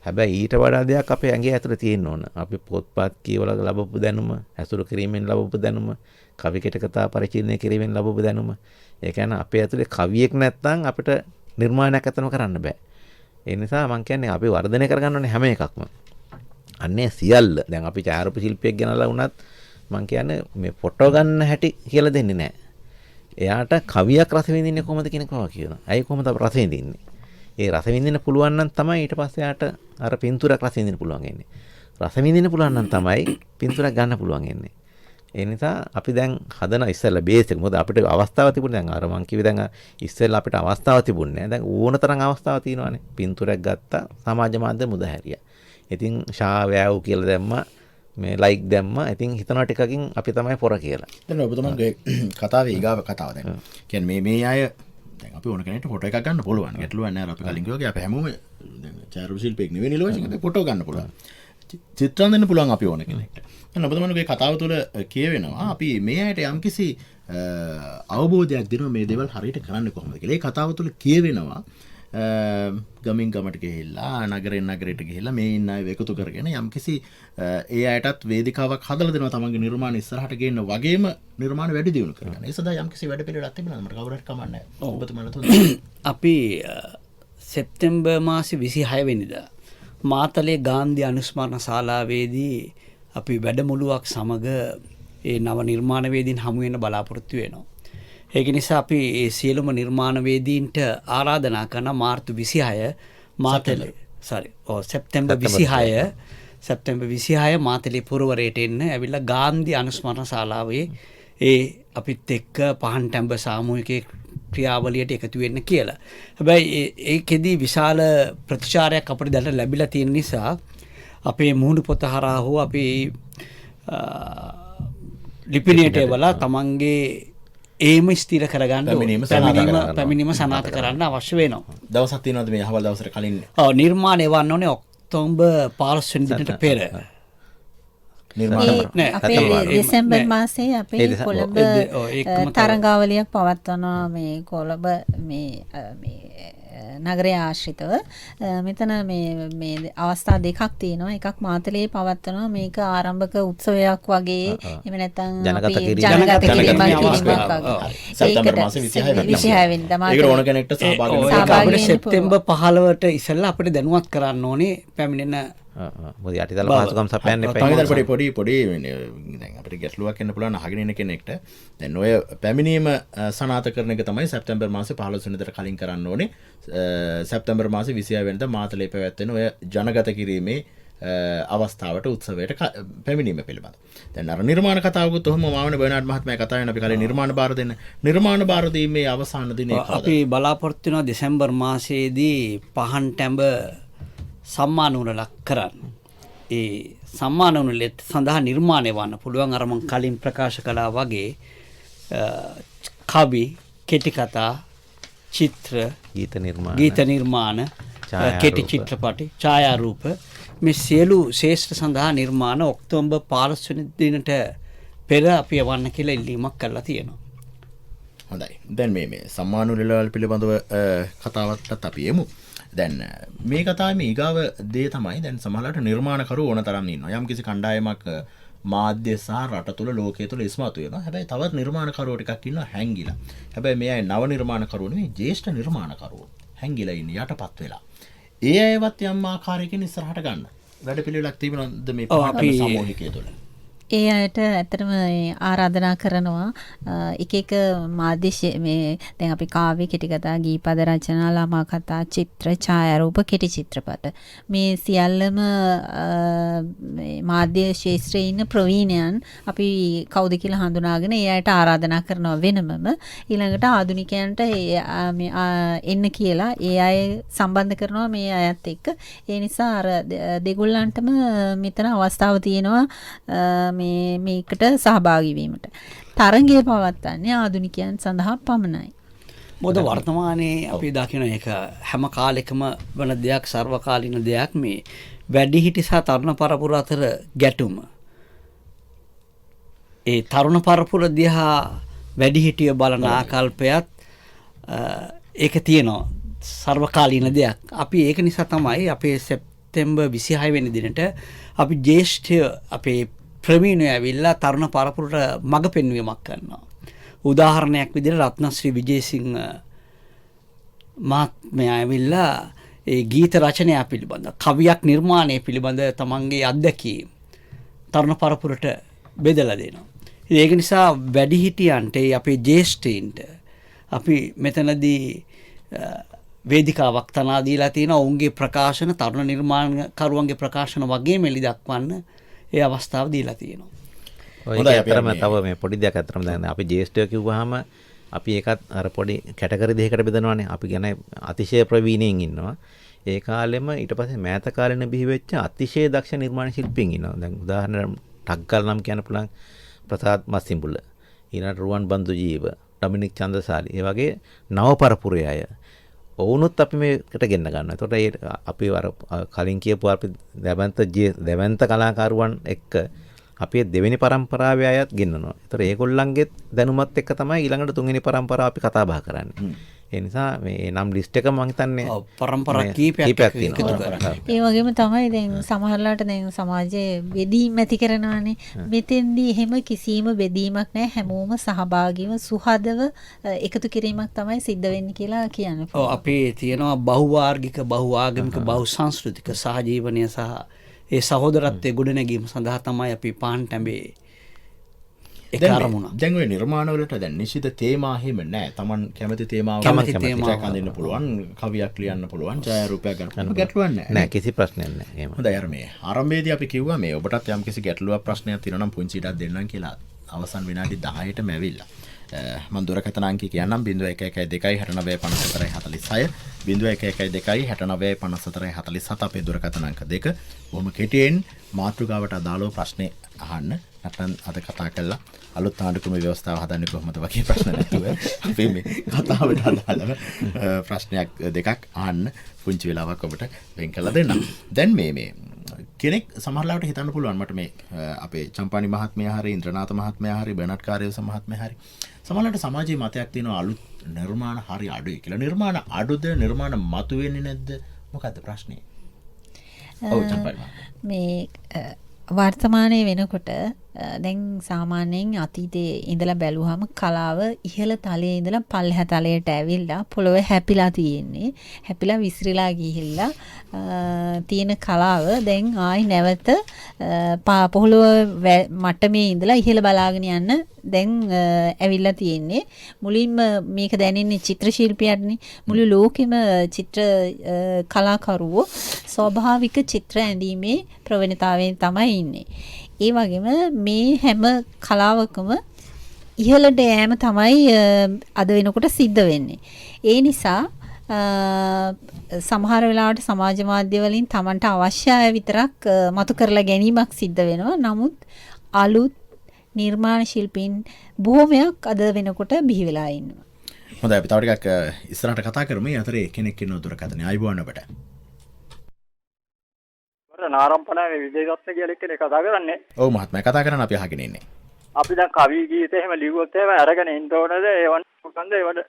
හැබැයි ඊට වඩා දෙයක් අපේ ඇඟේ ඇතුලේ තියෙන්න ඕන. අපි පොත්පත් කියවලා ලැබපු දැනුම, ඇසුරු කිරීමෙන් ලැබපු දැනුම, කවි කෙටකතා පරිශීලනය කිරීමෙන් ලැබපු දැනුම. ඒ කියන්නේ අපේ ඇතුලේ කවියෙක් නැත්නම් අපිට නිර්මාණයක් අතම කරන්න බෑ. ඒ නිසා මම කියන්නේ අපි වර්ධනය කරගන්න ඕනේ හැම එකක්ම. අන්නේ සියල්ල. දැන් අපි ඡායාරූප ශිල්පියෙක් ගෙනලා වුණත් මම කියන්නේ මේ ෆොටෝ ගන්න හැටි කියලා දෙන්නේ නැහැ. එයාට කවියක් රස විඳින්නේ කොහොමද කියන කව කියනවා. ඇයි කොහොමද රස විඳින්නේ? ඒ රස විඳින්න පුළුවන් නම් තමයි ඊට පස්සේ යාට අර පින්තූරයක් රස විඳින්න පුළුවන් වෙන්නේ. රස විඳින්න පුළුවන් නම් තමයි පින්තූරයක් ගන්න පුළුවන් වෙන්නේ. ඒ නිසා අපි දැන් හදන ඉස්සෙල්ලා බේස් එක මොකද අපිට අවස්ථාවක් තිබුණේ දැන් අර මං කිව්වේ දැන් ඉස්සෙල්ලා අපිට අවස්ථාවක් තිබුණේ නැහැ. දැන් ඕන තරම් අවස්ථාවක් තියෙනවානේ. පින්තූරයක් ගත්තා සමාජ මාධ්‍ය මුදහැරියා. ඉතින් ෂා වෑව් කියලා දැම්මා මේ ලයික් දැම්මා. ඉතින් හිතනවා ටිකකින් අපි තමයි පොර කියලා. දැන් ඔබතුමාගේ කතාවේ ඊගාව කතාව දැන්. කියන්නේ මේ අය දැන් අපි ඕන කෙනෙක්ට ෆොටෝ එකක් ගන්න පුළුවන්. ගැටලුවක් නැහැ. අපි කලින් කිව්වා අපි හැමෝම දැන් ඡායාරූප ශිල්පියෙක් නෙවෙයි ලෝකෙක ෆොටෝ ගන්න පුළුවන්. චිත්‍රම් දෙන්න පුළුවන් අපි ඕන කෙනෙක්ට. දැන් ඔබතුමාගේ කතාව තුළ කියවෙනවා අපි මේ අයට යම්කිසි අවබෝධයක් දෙනවා මේ දේවල් හරියට කරන්න කොහොමද කියලා. ඒ කතාව තුළ කියවෙනවා ගමින් ගමට ගිහිල්ලා නගරෙන් නගරයට ගිහිල්ලා මේ ඉන්න අය එකතු කරගෙන යම්කිසි ඒ අයටත් වේදිකාවක් හදලා දෙනවා තමන්ගේ නිර්මාණ ඉස්සරහට ගේන්න වගේම නිර්මාණ වැඩි දියුණු කරගන්න. ඒ සඳහා යම්කිසි වැඩ පිළිවෙලක් තිබුණාද? මට කවුරුහරි කමන්නේ නැහැ. ඔබතුමාලා තුන් අපි සෙප්තැම්බර් මාසේ 26 වෙනිදා මාතලේ ගාන්ධි අනුස්මරණ ශාලාවේදී අපි වැඩමුළුවක් සමග ඒ නව නිර්මාණවේදීන් හමු වෙන්න බලාපොරොත්තු වෙනවා. ඒක නිසා අපි ඒ සියලුම නිර්මාණවේදීන්ට ආරාධනා කරන මාර්තු 26 මාතලේ සෙප්තැම්බර් 26 මාතලේ පුරවරයට එන්න ඇවිල්ලා ගාන්ධි අනුස්මරණ ශාලාවේ ඒ අපිත් එක්ක පහන් ටැඹ සාමූහික ක්‍රියාවලියට එකතු වෙන්න කියලා. හැබැයි ඒකෙදී විශාල ප්‍රතිචාරයක් අපිට දැන් ලැබිලා තියෙන නිසා අපේ මුහුණු පොත හරහා හෝ අපේ ලිපිණයට එවලා තමන්ගේ ඒම ස්ථිර කරගන්න පැමිණීම සනාථ කරන්න අවශ්‍ය වෙනවා. දවසක් තියෙනවද මේ අහවල් දවසට කලින්? ඔව් නිර්මාණය වන්න ඕනේ ඔක්තෝබර් 15 වෙනි දිනට පෙර. අපේ දෙසැම්බර් මාසයේ අපේ කොළඹ තරඟාවලියක් පවත්වනවා මේ කොළඹ මේ නගරය ආශ්‍රිතව. මෙතන මේ අවස්ථා දෙකක් තියෙනවා. එකක් මාතලේ පවත්වනවා. මේක ආරම්භක උත්සවයක් වගේ. එහෙම නැත්නම් ජනගත කිරීමක් සැප්තැම්බර් මාසේ 26 වෙනිදා ඒක ඕන කෙනෙක්ට සහභාගී වෙන්න සෙප්තැම්බර් 15ට ඉස්සෙල්ලා අපිට දැනුවත් කරන්න ඕනේ පැමිණෙන මොකද යටිතල පහසුකම් සපයන්න එපා. පොඩි දැන් අපිට ගැටලුවක් එන්න පුළුවන් අහගෙන ඉන්න කෙනෙක්ට. දැන් ඔය පැමිණීම සනාථ කරන එක තමයි සැප්තැම්බර් මාසේ 15 වෙනිදාට කලින් කරන්න ඕනේ. සැප්තැම්බර් මාසේ 26 වෙනිදා මාතලේ පැවැත්වෙන ඔය ජනගත කිරීමේ අවස්ථාවට උත්සවයට පැමිණීම පිළිබඳ. දැන් අර නිර්මාණ කතාවකුත් ඔහොම මාවන බර්නාඩ් මහත්මයා කතා වෙන අපි කලින් නිර්මාණ භාර දෙන්න. නිර්මාණ භාර දීමේ අවසාන දිනේ අපි බලාපොරොත්තු වෙනවා දෙසැම්බර් මාසයේදී පහන් ටැඹ සම්මාන උළෙලක් කරන්න. ඒ සම්මාන උළෙල සඳහා නිර්මාණය වන්න පුළුවන් අර මම කලින් ප්‍රකාශ කළා වගේ කවි, කෙටි කතා, චිත්‍ර, ගීත නිර්මාණ, කෙටි චිත්‍රපටි, ඡායාරූප මේ සියලු ශේෂ්ඨ සඳහා නිර්මාණ ඔක්තෝබර් 15 වෙනි දිනට පෙර අපි යවන්න කියලා ඉල්ලීමක් කරලා තියෙනවා. හොඳයි. දැන් මේ සම්මාන උළෙලවල් පිළිබඳව කතාවටත් අපි යමු. දැන් මේ කතාවේ ඊගාව දේ තමයි දැන් සමහරවිට නිර්මාණකරු ඕන තරම් ඉන්නවා. යම්කිසි කණ්ඩායමක් මාධ්‍ය සහ රට තුළ ලෝකයේ තුළ ඉස්මතු වෙනවා. හැබැයි තවත් නිර්මාණකරුවෝ ටිකක් ඉන්නවා හැංගිලා. හැබැයි මේ අය නව නිර්මාණකරුවෝ නෙවෙයි ජ්‍යෙෂ්ඨ නිර්මාණකරුවෝ. හැංගිලා ඉන්නේ යටපත් වෙලා. ඒ අයවත් යම් ආකාරයකින් ඉස්සරහට ගන්න. වැඩපිළිවෙලක් තිබුණාද මේ පහතම සමූහිකය තුළ? ඒ අයට ඇත්තටම ආරාධනා කරනවා එක එක මාධ්‍ය මේ දැන් අපි කාව්‍ය කෙටි කතා, ගීපද රචනා, ළමා කතා, චිත්‍ර, ඡායාරූප, කෙටි චිත්‍රපට මේ සියල්ලම මාධ්‍ය ශාස්ත්‍රයේ ඉන්න ප්‍රවීණයන් අපි කවුද කියලා හඳුනාගෙන ඒ අයට ආරාධනා කරනවා වෙනමම. ඊළඟට ආධුනිකයන්ට එන්න කියලා ඒ අය සම්බන්ධ කරනවා මේ අයත් එක්ක. ඒ නිසා අර දෙගොල්ලන්ටම මෙතන අවස්ථාව තියෙනවා මේකට සහභාගී වීමට. තරඟය පවත්වන්නේ ආධුනිකයන් සඳහා පමණයි. මොකද වර්තමානයේ අපි දකින එක හැම කාලෙකම වන දෙයක්, සර්වකාලීන දෙයක් මේ වැඩිහිටි සහ තරුණ පරපුර අතර ගැටුම. ඒ තරුණ පරපුර දිහා වැඩිහිටිය බලන ආකල්පයත් ඒක තියෙනවා සර්වකාලීන දෙයක්. අපි ඒක නිසා තමයි අපේ සැප්තැම්බර් 26 වෙනි දිනට අපි ජ්‍යෙෂ්ඨ අපේ ප්‍රවීණය ඇවිල්ලා තරුණ පරපුරට මඟ පෙන්වීමක් කරනවා. උදාහරණයක් විදිහට රත්නශ්‍රී විජේසිංහ මහත්මයා ඇවිල්ලා ඒ ගීත රචනය පිළිබඳ, කවියක් නිර්මාණය පිළිබඳ තමන්ගේ අත්දැකීම් තරුණ පරපුරට බෙදලා දෙනවා. ඒක නිසා වැඩිහිටියන්ට අපේ ජ්‍යෙෂ්ඨයින්ට අපි මෙතනදී වේදිකාවක් තනා දීලා තියෙනවා. ඔවුන්ගේ ප්‍රකාශන තරුණ නිර්මාණකරුවන්ගේ ප්‍රකාශන වගේම එළි දක්වන්න ඒ අවස්ථාව දීලා තියෙනවා. හොඳයි. අතරම තව මේ පොඩි දෙයක් අතරම දැන් අපි ජ්‍යෙෂ්ඨය කිව්වහම අපි ඒකත් අර පොඩි කැටගරි දෙකකට බෙදනවානේ. අපි කියන්නේ අතිශය ප්‍රවීණයින් ඉන්නවා. ඒ කාලෙම ඊට පස්සේ මෑත කාලෙන බිහි වෙච්ච අතිශය දක්ෂ නිර්මාණ ශිල්පීන් ඉන්නවා. දැන් උදාහරණ ටග්ගල් නම් කියන්න පුළුවන් ප්‍රසාද් මස්සිඹුල, ඊළඟට රුවන් බන්දු ජීව, ඩොමිනික් චන්දසාලි, ඒ වගේ නව පරපුරේ අය. ඔවුනුත් අපි මේකට ගෙන්න ගන්නවා. එතකොට ඒ අපි අර කලින් කියපු අපි දැවැන්ත කලාකරුවන් එක්ක අපේ දෙවෙනි පරම්පරාවේ අයත් ගෙන්නනවා. එතකොට ඒගොල්ලන්ගේ දැනුමත් එක්ක තමයි ඊළඟට තුන්වෙනි පරම්පරාව අපි කතා බහ කරන්නේ. ඒ නිසා මේ නම් ලිස්ට් එක මම හිතන්නේ පරම්පරා කීපයක් තියෙනවා. ඒ වගේම තමයි දැන් සමහරලාට දැන් සමාජයේ බෙදීම් ඇති කරනවානේ. මෙතෙන්දී එහෙම කිසිම බෙදීමක් නැහැ. හැමෝම සහභාගීව සුහදව එකතු කිරීමක් තමයි සිද්ධ වෙන්නේ කියලා කියන්නේ. ඔව් අපේ තියෙනවා බහුවාර්ගික, බහුආගමික, බහුසංස්කෘතික සහජීවනය සහ ඒ සහෝදරත්වයේ ගොඩනැගීම සඳහා තමයි අපි පහන් ටැඹේ දැන් ඔය නිර්මාණවලට දැන් නිශ්චිත තේමා හිම නැහැ. Taman කැමති තේමාවක් අඳින්න පුළුවන්, කවියක් ලියන්න පුළුවන්, ඡායාරූපයක් ගන්න පුළුවන්. ගැටලුවක් නැහැ. නෑ, කිසි ප්‍රශ්නයක් නැහැ. එහෙම. හොඳයි. අර මේ ආරම්භයේදී අපි කිව්වා මේ ඔබටත් යම් කිසි ගැටලුවක් ප්‍රශ්නයක් තියෙනවා නම් පුංචි ඉඩක් දෙන්නම් කියලා. අවසන් විනාඩි 10ටම ඇවිල්ලා. මම දුරකථන අංකය කියන්නම් 0112695446 0112695447 අපේ දුරකථන අංක දෙක. බොහොම කෙටියෙන් මාතෘකාවට අදාළව ප්‍රශ්නේ අහන්න. නැත්නම් අද කතා කළා අලුත් ආණ්ඩුක්‍රම ව්‍යවස්ථාව හදන්නේ කොහොමද වගේ ප්‍රශ්න නැතුව අපි මේ කතාවට අදාළව ප්‍රශ්නයක් දෙකක් අහන්න පුංචි වෙලාවක් ඔබට වෙන් කළා දෙන්නම්. දැන් මේ කෙනෙක් සමහරවිට හිතන්න පුළුවන් මට මේ අපේ චම්පානි මහත්මයා හරි ඉන්ද්‍රනාත මහත්මයා හරි බර්නාඩ් කාර්යවස මහත්මයා හරි සමහරවිට සමාජයේ මතයක් තියෙනවා අලුත් නිර්මාණ හරි අඩුයි කියලා. නිර්මාණ අඩුද, නිර්මාණ මතුවෙන්නේ නැද්ද? මොකද්ද ප්‍රශ්නේ? ඔව් චම්පානි මේ වර්තමානයේ වෙනකොට දැන් සාමාන්‍යයෙන් අතීතයේ ඉඳලා බැලුවහම කලාව ඉහළ තලයේ ඉඳලා පල්ලෙහා තලයට ඇවිල්ලා පොළොවේ හැපිලා තියෙන්නේ. හැපිලා විසිරීලා ගිහිල්ලා තියෙන කලාව දැන් ආයි නැවත පොළොව මට්ටමේ ඉඳලා ඉහළ බලාගෙන යන්න දැන් ඇවිල්ලා තියෙන්නේ. මුලින්ම මේක දැනෙන්නේ චිත්‍ර ශිල්පියන්ටනේ. මුළු ලෝකෙම චිත්‍ර කලාකරුවෝ ස්වාභාවික චිත්‍ර ඇඳීමේ ප්‍රවණතාවයෙන් තමයි ඉන්නේ. ඒ වගේම මේ හැම කලාවකම ඉහළට යෑම තමයි අද වෙනකොට සිද්ධ වෙන්නේ. ඒ නිසා සමහර වෙලාවට සමාජ මාධ්‍ය වලින් Tamanට අවශ්‍ය අය විතරක් මතු කරලා ගැනීමක් සිද්ධ වෙනවා. නමුත් අලුත් නිර්මාණ ශිල්පීන් බොහෝමයක් අද වෙනකොට බිහි වෙලා ඉන්නවා. හොඳයි අපි තව ටිකක් ඉස්සරහට කතා කරමු. මේ අතරේ කෙනෙක් ඉන්නව දුරකථනයේ ආයිබෝන් ඔබට. නාරම්පනාවේ විජේදත්ත කියලා කෙනෙක් කතා කරන්නේ. ඔව් මහත්මයා කතා කරන්න අපි අහගෙන ඉන්නේ. අපි දැන් කවි ගීත එහෙම ලිව්වොත් එහෙම අරගෙන ඉන්න ඕනද ඒවන් මොකන්ද ඒවට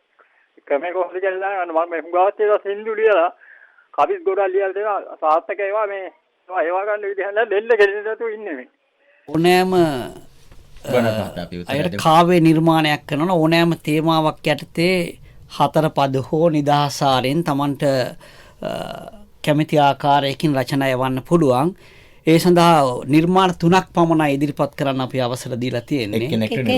ක්‍රමයේ කොහොමද කියලා මම හුඟාවත් ඒක සින්දු ලියලා කවිස් ගොඩක් ලියලා දෙනවා සාර්ථක ඒවා මේ ඒවා ගන්න විදිහ නැහැ දෙල්ල ගෙලින්න නැතුව ඉන්නේ මේ. ඕනෑම අයට කාව්‍ය නිර්මාණයක් කරනවා ඕනෑම තේමාවක් යටතේ හතර පද හෝ නිදහසාරෙන් Tamanට කැමති ආකාරයකින් රචනා යවන්න පුළුවන්. ඒ සඳහා නිර්මාණ 3ක් පමණයි ඉදිරිපත් කරන්න අපි අවසර දීලා තියෙන්නේ.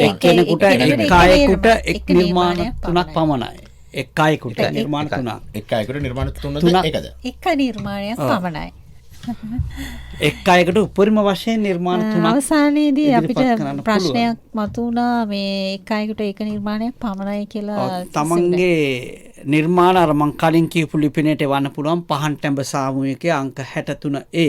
එක්කෙනෙකුට එක් අයෙකුට එක් නිර්මාණ 3ක් පමණයි. එක් අයෙකුට නිර්මාණ 3ක්. එක් අයෙකුට නිර්මාණ 3ද එකද? එක නිර්මාණයක් පමණයි. එක් අයෙකුට උපරිම වශයෙන් නිර්මාණ 3ක් අවසානයේදී අපිට ප්‍රශ්නයක් මතුවුණා මේ එක් අයෙකුට එක නිර්මාණයක් පමණයි කියලා. තමන්ගේ නිර්මාණ අර මං කලින් කියපු ලිපිනයට එවන්න පුළුවන් පහන් ටැඹ සාමූහිකයේ අංක 63A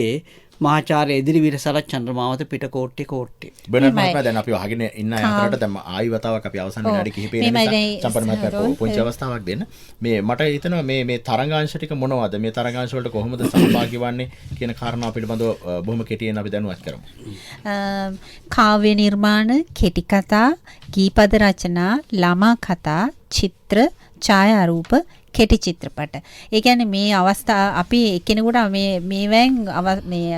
මහාචාර්ය ඉදිරිවීර සරත් චන්ද්‍රමාවත පිටකෝට්ටේ කෝට්ටේ. බෙනත් මහත්මයා දැන් අපි අහගෙන ඉන්න අතරට දැන් ආයි වතාවක් අපි අවසන් විනාඩි කිහිපේ නිසා චම්පන් මහත්මයා පොන්චි අවස්ථාවක් දෙන්න. මේ මට හිතෙනවා මේ තරංගාංශ ටික මොනවද? මේ තරංගාංශ වලට කොහොමද සහභාගී වන්නේ කියන කාරණාව පිළිබඳව බොහොම කෙටියෙන් අපි දැනුවත් කරමු. කාව්‍ය නිර්මාණ, කෙටි කතා, ගීපද රචනා, ළමා කතා, චිත්‍ර, ඡායාරූප, කෙටි චිත්‍රපට. ඒ කියන්නේ මේ අවස්ථා අපි එකිනෙකට මේවෙන් මේ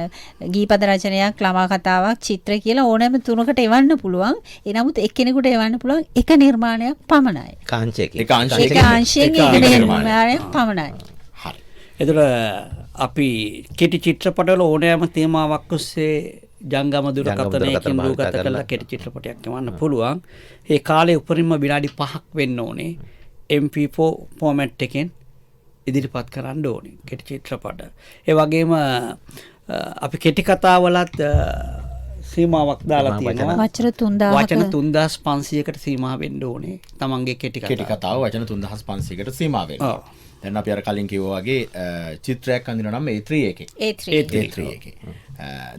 ගීපද රචනයක්, ළමා කතාවක්, චිත්‍ර කියලා ඕනෑම තුනකට එවන්න පුළුවන්. ඒ නමුත් එකිනෙකට එවන්න පුළුවන් එක නිර්මාණයක් පමණයි. කාංශයකින්. එක අංශයකින් එක නිර්මාණයක් පමණයි. හරි. එතකොට අපි කෙටි චිත්‍රපටවල ඕනෑම තේමාවක් ඔස්සේ ජංගම දුරකථනයකින් රූගත කරලා කෙටි චිත්‍රපටයක් එවන්න පුළුවන්. ඒ කාලේ උපරිම විනාඩි 5ක් වෙන්න ඕනේ. MP4 ෆෝමැට් එකෙන් ඉදිරිපත් කරන්න ඕනේ කෙටි චිත්‍රපට. ඒ වගේම අපි කෙටි කතාවලත් සීමාවක් දාලා තියෙනවා. වචන 3500කට සීමා වෙන්න ඕනේ. තමන්ගේ කෙටි කතාව වචන 3500කට සීමා වෙන්න. දැන් අපි අර කලින් කිව්වා වගේ චිත්‍රයක් අඳිනවා නම් A3 එකේ. A3 එකේ.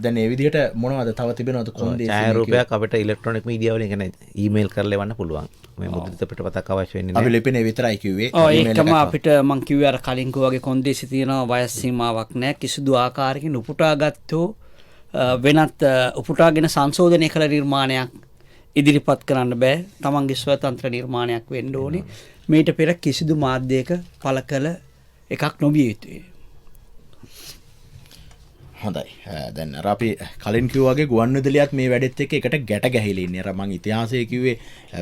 දැන් මේ විදිහට මොනවද තව තිබෙනවද කොන්දේසි ඡායාරූපයක් අපිට ඉලෙක්ට්‍රොනික මීඩියා වලින් කියන්නේ ඊමේල් කරලා එවන්න පුළුවන්. මේ මුද්‍රිත පිටපතක් අවශ්‍ය වෙන්නේ නැහැ. අපි ලිපිනේ විතරයි කිව්වේ. ඒකම අපිට මං කිව්වේ අර කලින් වගේ කොන්දේසි තියෙනවා වයස් සීමාවක් නැහැ. කිසිදු ආකාරයකින් උපුටාගත්තු වෙනත් උපුටාගෙන සංශෝධනය කළ නිර්මාණයක් ඉදිරිපත් කරන්න බෑ. තමන්ගේ ස්වතන්ත්‍ර නිර්මාණයක් වෙන්න ඕනේ. මේට පෙර කිසිදු මාධ්‍යයක පළ කළ එකක් නොවිය යුතුයි. හොඳයි. දැන් අර අපි කලින් කිව්වා වගේ ගුවන්විදුලියත් මේ වැඩෙත් එක්ක එකට ගැට ගැහිලා ඉන්නේ. අර මම ඉතිහාසයේ කිව්වේ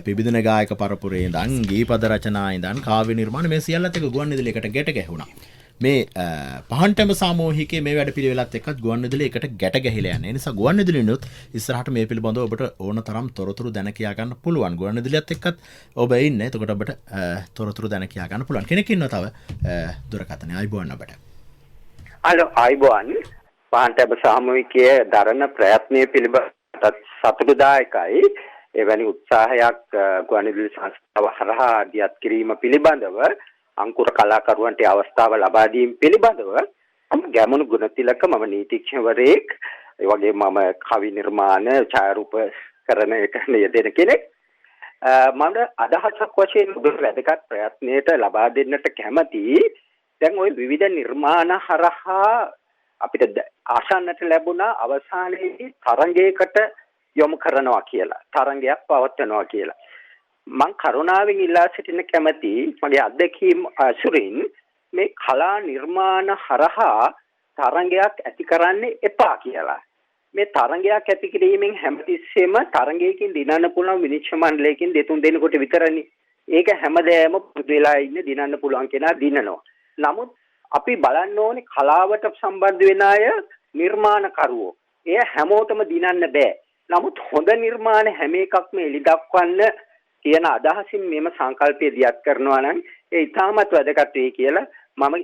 පිබිදෙන ගායක පරපුරේ ඉඳන් ගීපද රචනා ඉඳන් කාව්‍ය නිර්මාණ මේ සියල්ලත් එක්ක ගුවන්විදුලියකට ගැට ගැහුණා. මේ පහන්ටම සාමූහිකයේ මේ වැඩ පිළිවෙලත් එක්කත් ගුවන්විදුලිය එකට ගැට ගැහිලා යන්නේ. ඒ නිසා ගුවන්විදුලියනොත් ඉස්සරහට මේ පිළිබඳව ඔබට ඕන තරම් තොරතුරු දැන කියා ගන්න පුළුවන්. ගුවන්විදුලියත් එක්කත් ඔබ ඉන්නේ. එතකොට ඔබට තොරතුරු දැන කියා ගන්න පුළුවන්. කෙනෙක් ඉන්නවා තව දුරකථනයේ ආයිබෝන් ඔබට. හලෝ ආයිබෝන්. පහන්ටම සාමූහිකයේ දරන ප්‍රයත්නයේ පිළිබඳව සතුටුදායකයි. එවැනි උත්සාහයක් ගුවන්විදුලි සංස්ථාව හරහා දියත් කිරීම පිළිබඳව අංකුර කලාකරුවන්ට අවස්ථාව ලබා දීම පිළිබඳව මම ගැමුණු ගුණතිලක මම නීතිඥවරයෙක් ඒ වගේම මම කවි නිර්මාණ ඡායාරූප කරන එක යෙදෙන කෙනෙක් මම අදහසක් වශයෙන් ඔබේ වැදගත් ප්‍රයත්නයට ලබා දෙන්නට කැමතියි. දැන් ওই විවිධ නිර්මාණ හරහා අපිට ආසන්නට ලැබුණා අවසානයේදී තරංගයකට යොමු කරනවා කියලා. තරංගයක් පවත්වනවා කියලා. මං කරුණාවෙන් ඉල්ලා සිටින කැමති මගේ අත්දැකීම් අසුරින් මේ කලා නිර්මාණ හරහා තරංගයක් ඇති කරන්නේ එපා කියලා. මේ තරංගයක් ඇති කිරීමෙන් හැමතිස්සෙම තරංගයකින් දිනන්න පුළුවන් විනිශ්චය මණ්ඩලයකින් දෙතුන් දෙනෙකුට විතරනේ. ඒක හැමදේම පුදු වෙලා ඉන්න දිනන්න පුළුවන් කෙනා දිනනවා. නමුත් අපි බලන්න ඕනේ කලාවට සම්බන්ධ වෙන අය නිර්මාණකරුවෝ. එය හැමෝටම දිනන්න බෑ. නමුත් හොඳ නිර්මාණ හැම එකක්ම එලි දක්වන්න කියන අදහසින් මෙම සංකල්පය දියත් කරනවා නම් ඒ ඉතාමත් වැදගත් වෙයි කියලා මම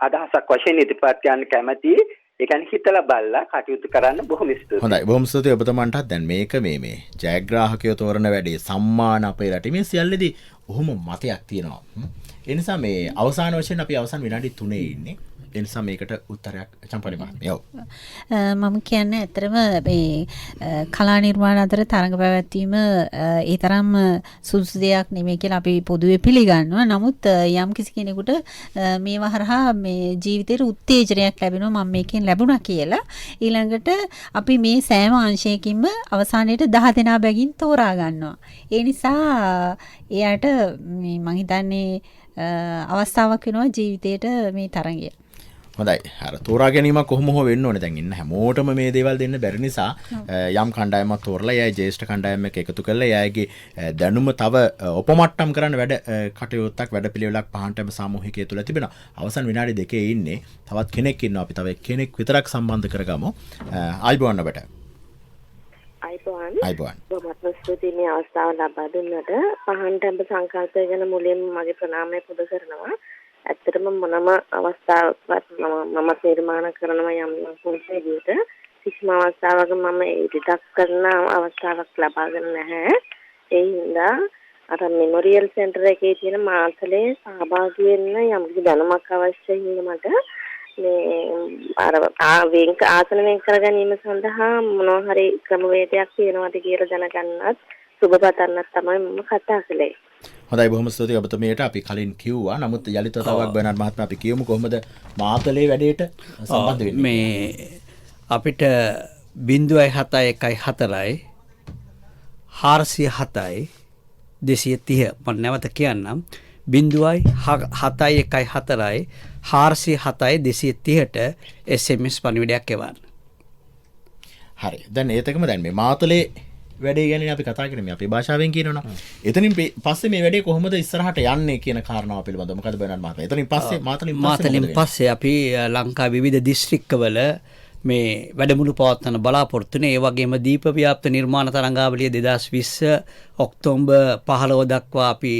අදහසක් වශයෙන් ඉදිරිපත් කරන්න කැමැතියි. ඒ කියන්නේ හිතලා බලලා කටයුතු කරන්න බොහොම ස්තුතියි. හොඳයි. බොහොම ස්තුතියි ඔබතුමන්ටත්. දැන් මේක මේ ජයග්‍රාහකයෝ තෝරන වැඩේ සම්මාන අපේ රටේ මේ සියල්ලේදී ඔහොම මතයක් තියෙනවා. ඒ නිසා මේ අවසාන වශයෙන් අපි අවසන් විනාඩි 3 ඉන්නේ. ඒ නිසා මේකට උත්තරයක් චම්පනි මහත්මිය. ඔව්. මම කියන්නේ ඇත්තටම මේ කලා නිර්මාණ අතර තරඟ පැවැත්වීම ඒ තරම් සුදුසු දෙයක් නෙමෙයි කියලා අපි පොදුවේ පිළිගන්නවා. නමුත් යම් කිසි කෙනෙකුට මේව හරහා මේ ජීවිතේට උත්තේජනයක් ලැබෙනවා මම මේකෙන් ලැබුණා කියලා. ඊළඟට අපි මේ සෑම අංශයකින්ම අවසානයේට 10 දෙනා බැගින් තෝරා ගන්නවා. ඒ නිසා එයාට මේ මං හිතන්නේ අවස්ථාවක් වෙනවා ජීවිතේට මේ තරඟය. හොඳයි. අර තෝරා ගැනීමක් කොහොම හෝ වෙන්න ඕනේ. දැන් ඉන්න හැමෝටම මේ දේවල් දෙන්න බැරි නිසා යම් කණ්ඩායමක් තෝරලා එයයි ජ්‍යෙෂ්ඨ කණ්ඩායමක් එකතු කරලා එයාගේ දැනුම තව උපමට්ටම් කරන්න වැඩ කටයුත්තක් වැඩපිළිවෙලක් පහන්ටම සාමූහිකය තුළ තිබෙනවා. අවසන් විනාඩි 2 ඉන්නේ. තවත් කෙනෙක් ඉන්නවා. අපි තව කෙනෙක් විතරක් සම්බන්ධ කරගමු. ආයිබෝන් ඔබට. අයිබෝන්. බොහොම ස්තුතියි මේ අවස්ථාව ලබා දුන්නට. පහන්ටම සංකල්පය ගැන මුලින්ම මගේ ප්‍රණාමය පුද කරනවා. ඇත්තටම මොනම අවස්ථාවකවත් මම නිර්මාණ කරනවා යම් විදිහට කිසිම අවස්ථාවක මම ඉදිරියට කරන අවස්ථාවක් ලබාගෙන නැහැ. ඒ හින්දා අර මෙමෝරියල් සෙන්ටර් එකේ තියෙන මාතලේ සහභාගී වෙන්න යම් කිසි දැනුමක් අවශ්‍යයි හින්දා මට මේ අර වෙන්ක ආසන වෙන් කර ගැනීම සඳහා මොනවා හරි ක්‍රමවේදයක් තියෙනවද කියලා දැනගන්නත් සුබපතන්නත් තමයි මම කතා කළේ. හොඳයි. බොහොම ස්තුතියි ඔබතුමියට. අපි කලින් කිව්වා. නමුත් යලිත තවක් බර්නාඩ් මහත්මයා අපි කියමු කොහොමද මාතලේ වැඩේට සම්බන්ධ වෙන්නේ. මේ අපිට 0.71 407යි 230 මම නැවත කියන්නම් 0.71 407යි 230ට SMS පණිවිඩයක් එවන්න. හරි. දැන් ඒතකම දැන් මේ මාතලේ වැඩේ ගැන අපි කතා කරන්නේ අපේ භාෂාවෙන් කියනවනම්. එතනින් පස්සේ මේ වැඩේ කොහොමද ඉස්සරහට යන්නේ කියන කාරණාව පිළිබඳව මොකද බර්නාඩ් මහත්මයා. එතනින් පස්සේ මාතලින් පස්සේ අපි ලංකාවේ විවිධ දිස්ත්‍රික්කවල මේ වැඩමුළු පවත්වන බලාපොරොත්තු වෙන. ඒ වගේම දීප ව්‍යාප්ත නිර්මාණ තරංගාවලිය 2020 ඔක්තෝබර් 15 දක්වා අපි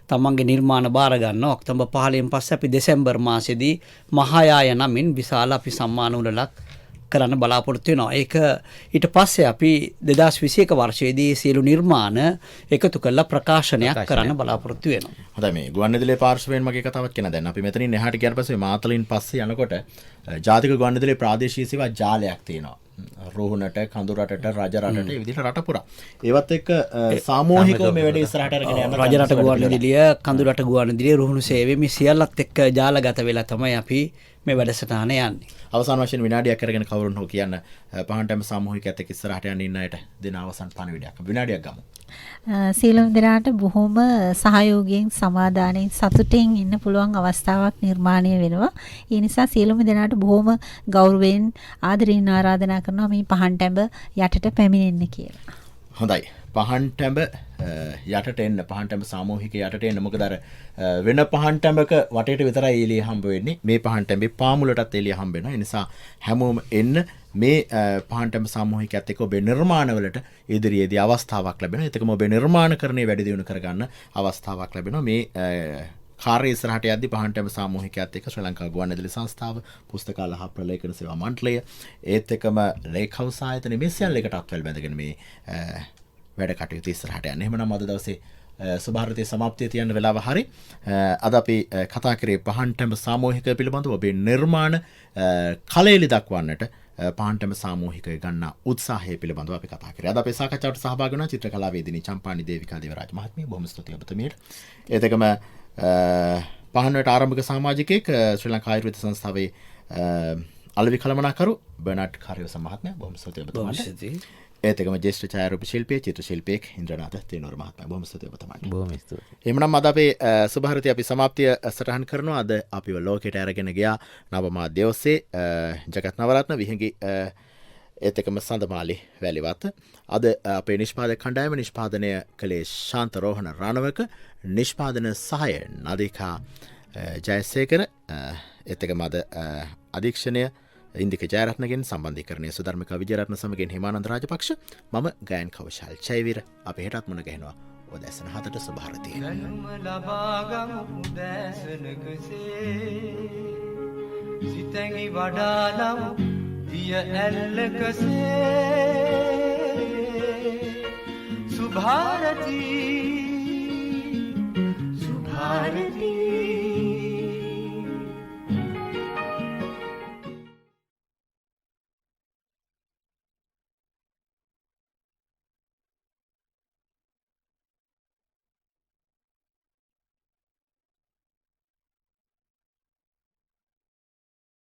තමන්ගේ නිර්මාණ බාර ගන්නවා. ඔක්තෝබර් 15න් පස්සේ අපි දෙසැම්බර් මාසෙදී මහායාය නමින් විශාල අපි සම්මාන උළෙලක් කරන්න බලාපොරොත්තු වෙනවා. ඒක ඊට පස්සේ අපි 2021 වර්ෂයේදී සියලු නිර්මාණ එකතු කරලා ප්‍රකාශනයක් කරන්න බලාපොරොත්තු වෙනවා. හොඳයි. මේ ගුවන්විදුලියේ පාර්ශවයෙන් මගේ කතාවක් කියන දැන් අපි මෙතනින් එහාට ගියාට පස්සේ මාතලින් පස්සේ යනකොට ජාතික ගුවන්විදුලියේ ප්‍රාදේශීය සේවා ජාලයක් තියෙනවා. රෝහණට, කඳුරටට, රජරටට ඒ විදිහට රට පුරා. ඒවත් එක්ක සාමූහිකව මේ වැඩේ ඉස්සරහට අරගෙන යන්න රජරට ගුවන්විදුලිය, කඳුරට ගුවන්විදුලිය, රෝහණ සේවය මේ සියල්ලත් එක්ක ජාලගත වෙලා තමයි අපි මේ වැඩසටහන යන්නේ. අවසාන වශයෙන් විනාඩියක් අරගෙන කවුරුන් හෝ කියන්න පහන්ටම සාමූහිකයත් එක්ක ඉස්සරහට යන්න ඉන්න අයට දෙන අවසන් පණිවිඩයක්. විනාඩියක් ගමු. සීලම් දෙනාට බොහොම සහයෝගයෙන් සමාදානයෙන් සතුටින් ඉන්න පුළුවන් අවස්ථාවක් නිර්මාණය වෙනවා. ඒ නිසා සීලම් දෙනාට බොහොම ගෞරවයෙන් ආදරයෙන් ආරාධනා කරනවා මේ පහන්ටැඹ යටට පැමිණෙන්න කියලා. හොඳයි. පහන්ටැඹ යටට එන්න, පහන්ටැඹ සාමූහික යටට එන්න. මොකද අර වෙන පහන්ටැඹක වටේට විතරයි එළිය හම්බ වෙන්නේ. මේ පහන්ටැඹේ පාමුලටත් එළිය හම්බ වෙනවා. ඒ නිසා හැමෝම එන්න මේ පහන්ටැඹ සාමූහිකයත් එක්ක ඔබේ නිර්මාණවලට ඉදිරියේදී අවස්ථාවක් ලැබෙනවා. ඒකම ඔබේ නිර්මාණකරණය වැඩි දියුණු කරගන්න අවස්ථාවක් ලැබෙනවා. මේ කාර්ය ඉස්සරහට යද්දී පහන්ටැඹ සාමූහිකයත් එක්ක ශ්‍රී ලංකා ගුවන්විදුලි සංස්ථාව, පුස්තකාල හා ප්‍රලේඛන සේවා මණ්ඩලය, ඒත් එක්කම ලේකහවුස් ආයතන මේ සියල්ලකට අත්වැල් බැඳගෙන මේ වැඩ කටයුතු ඉස්සරහට යන්න. එහෙමනම් අද දවසේ සුභාරතේ සමාප්තිය තියන්න වෙලාව හරි. අද අපි කතා කරේ පහන්ටැඹ සාමූහිකය පිළිබඳව ඔබේ නිර්මාණ කලෙලි දක්වන්නට පහන්ටැඹ සාමූහිකය ගන්නා උත්සාහය පිළිබඳව අපි කතා කරේ. අද අපේ සාකච්ඡාවට සහභාගී වුණා චිත්‍රකලාවේදිනී චම්පානි දේවිකා දේවරාජ මහත්මිය. බොහොම ස්තුතියි ඔබතුමියට. ඒත් එකම පහන්වට ආරම්භක සමාජිකයෙක් ශ්‍රී ලංකා ආයුර්වේද සංස්ථාවේ අලෙවි කළමනාකරු බර්නාඩ් කාර්යවස මහත්මයා. බොහොම ස්තුතියි ඔබතුමාට. ඒත් එකම ජ්‍යෙෂ්ඨ ඡායාරූප ශිල්පී චිත්‍ර ශිල්පියෙක් ඉන්ද්‍රනාථ තේනෝර මහත්මයා. බොහොම ස්තුතියි ඔබතුමාට. බොහොම ස්තුතියි. එහෙමනම් අද අපේ සුභාරතී අපි සමාප්තිය සටහන් කරනවා. අද අපිව ලෝකයට අරගෙන ගියා නව මාධ්‍ය ඔස්සේ ජගත් නවරත්න විහිඟි ඒත් එකම සඳමාලි වැලිවත අද අපේ නිෂ්පාදක කණ්ඩායම නිෂ්පාදනය කළේ ශාන්ත රෝහණ රණවක නිෂ්පාදන සහාය නදිකා ජයසේකර ඒත් එකම අද අධීක්ෂණය ඉන්දික ජයරත්නගෙන් සම්බන්ධීකරණය සුධර්මික විජයරත්න සමගින් හිමානන්ද රාජපක්ෂ මම ගයන් කෞශල් චෛවීර අපි හෙටත් මුණ ගැහෙනවා උදෑසන 7ට සුභාරතිය ගනුම ලබාගමු උදෑසනකසේ සිතැඟි වඩාලමු දිය ඇල්ලකසේ සුභාරති සුභාරති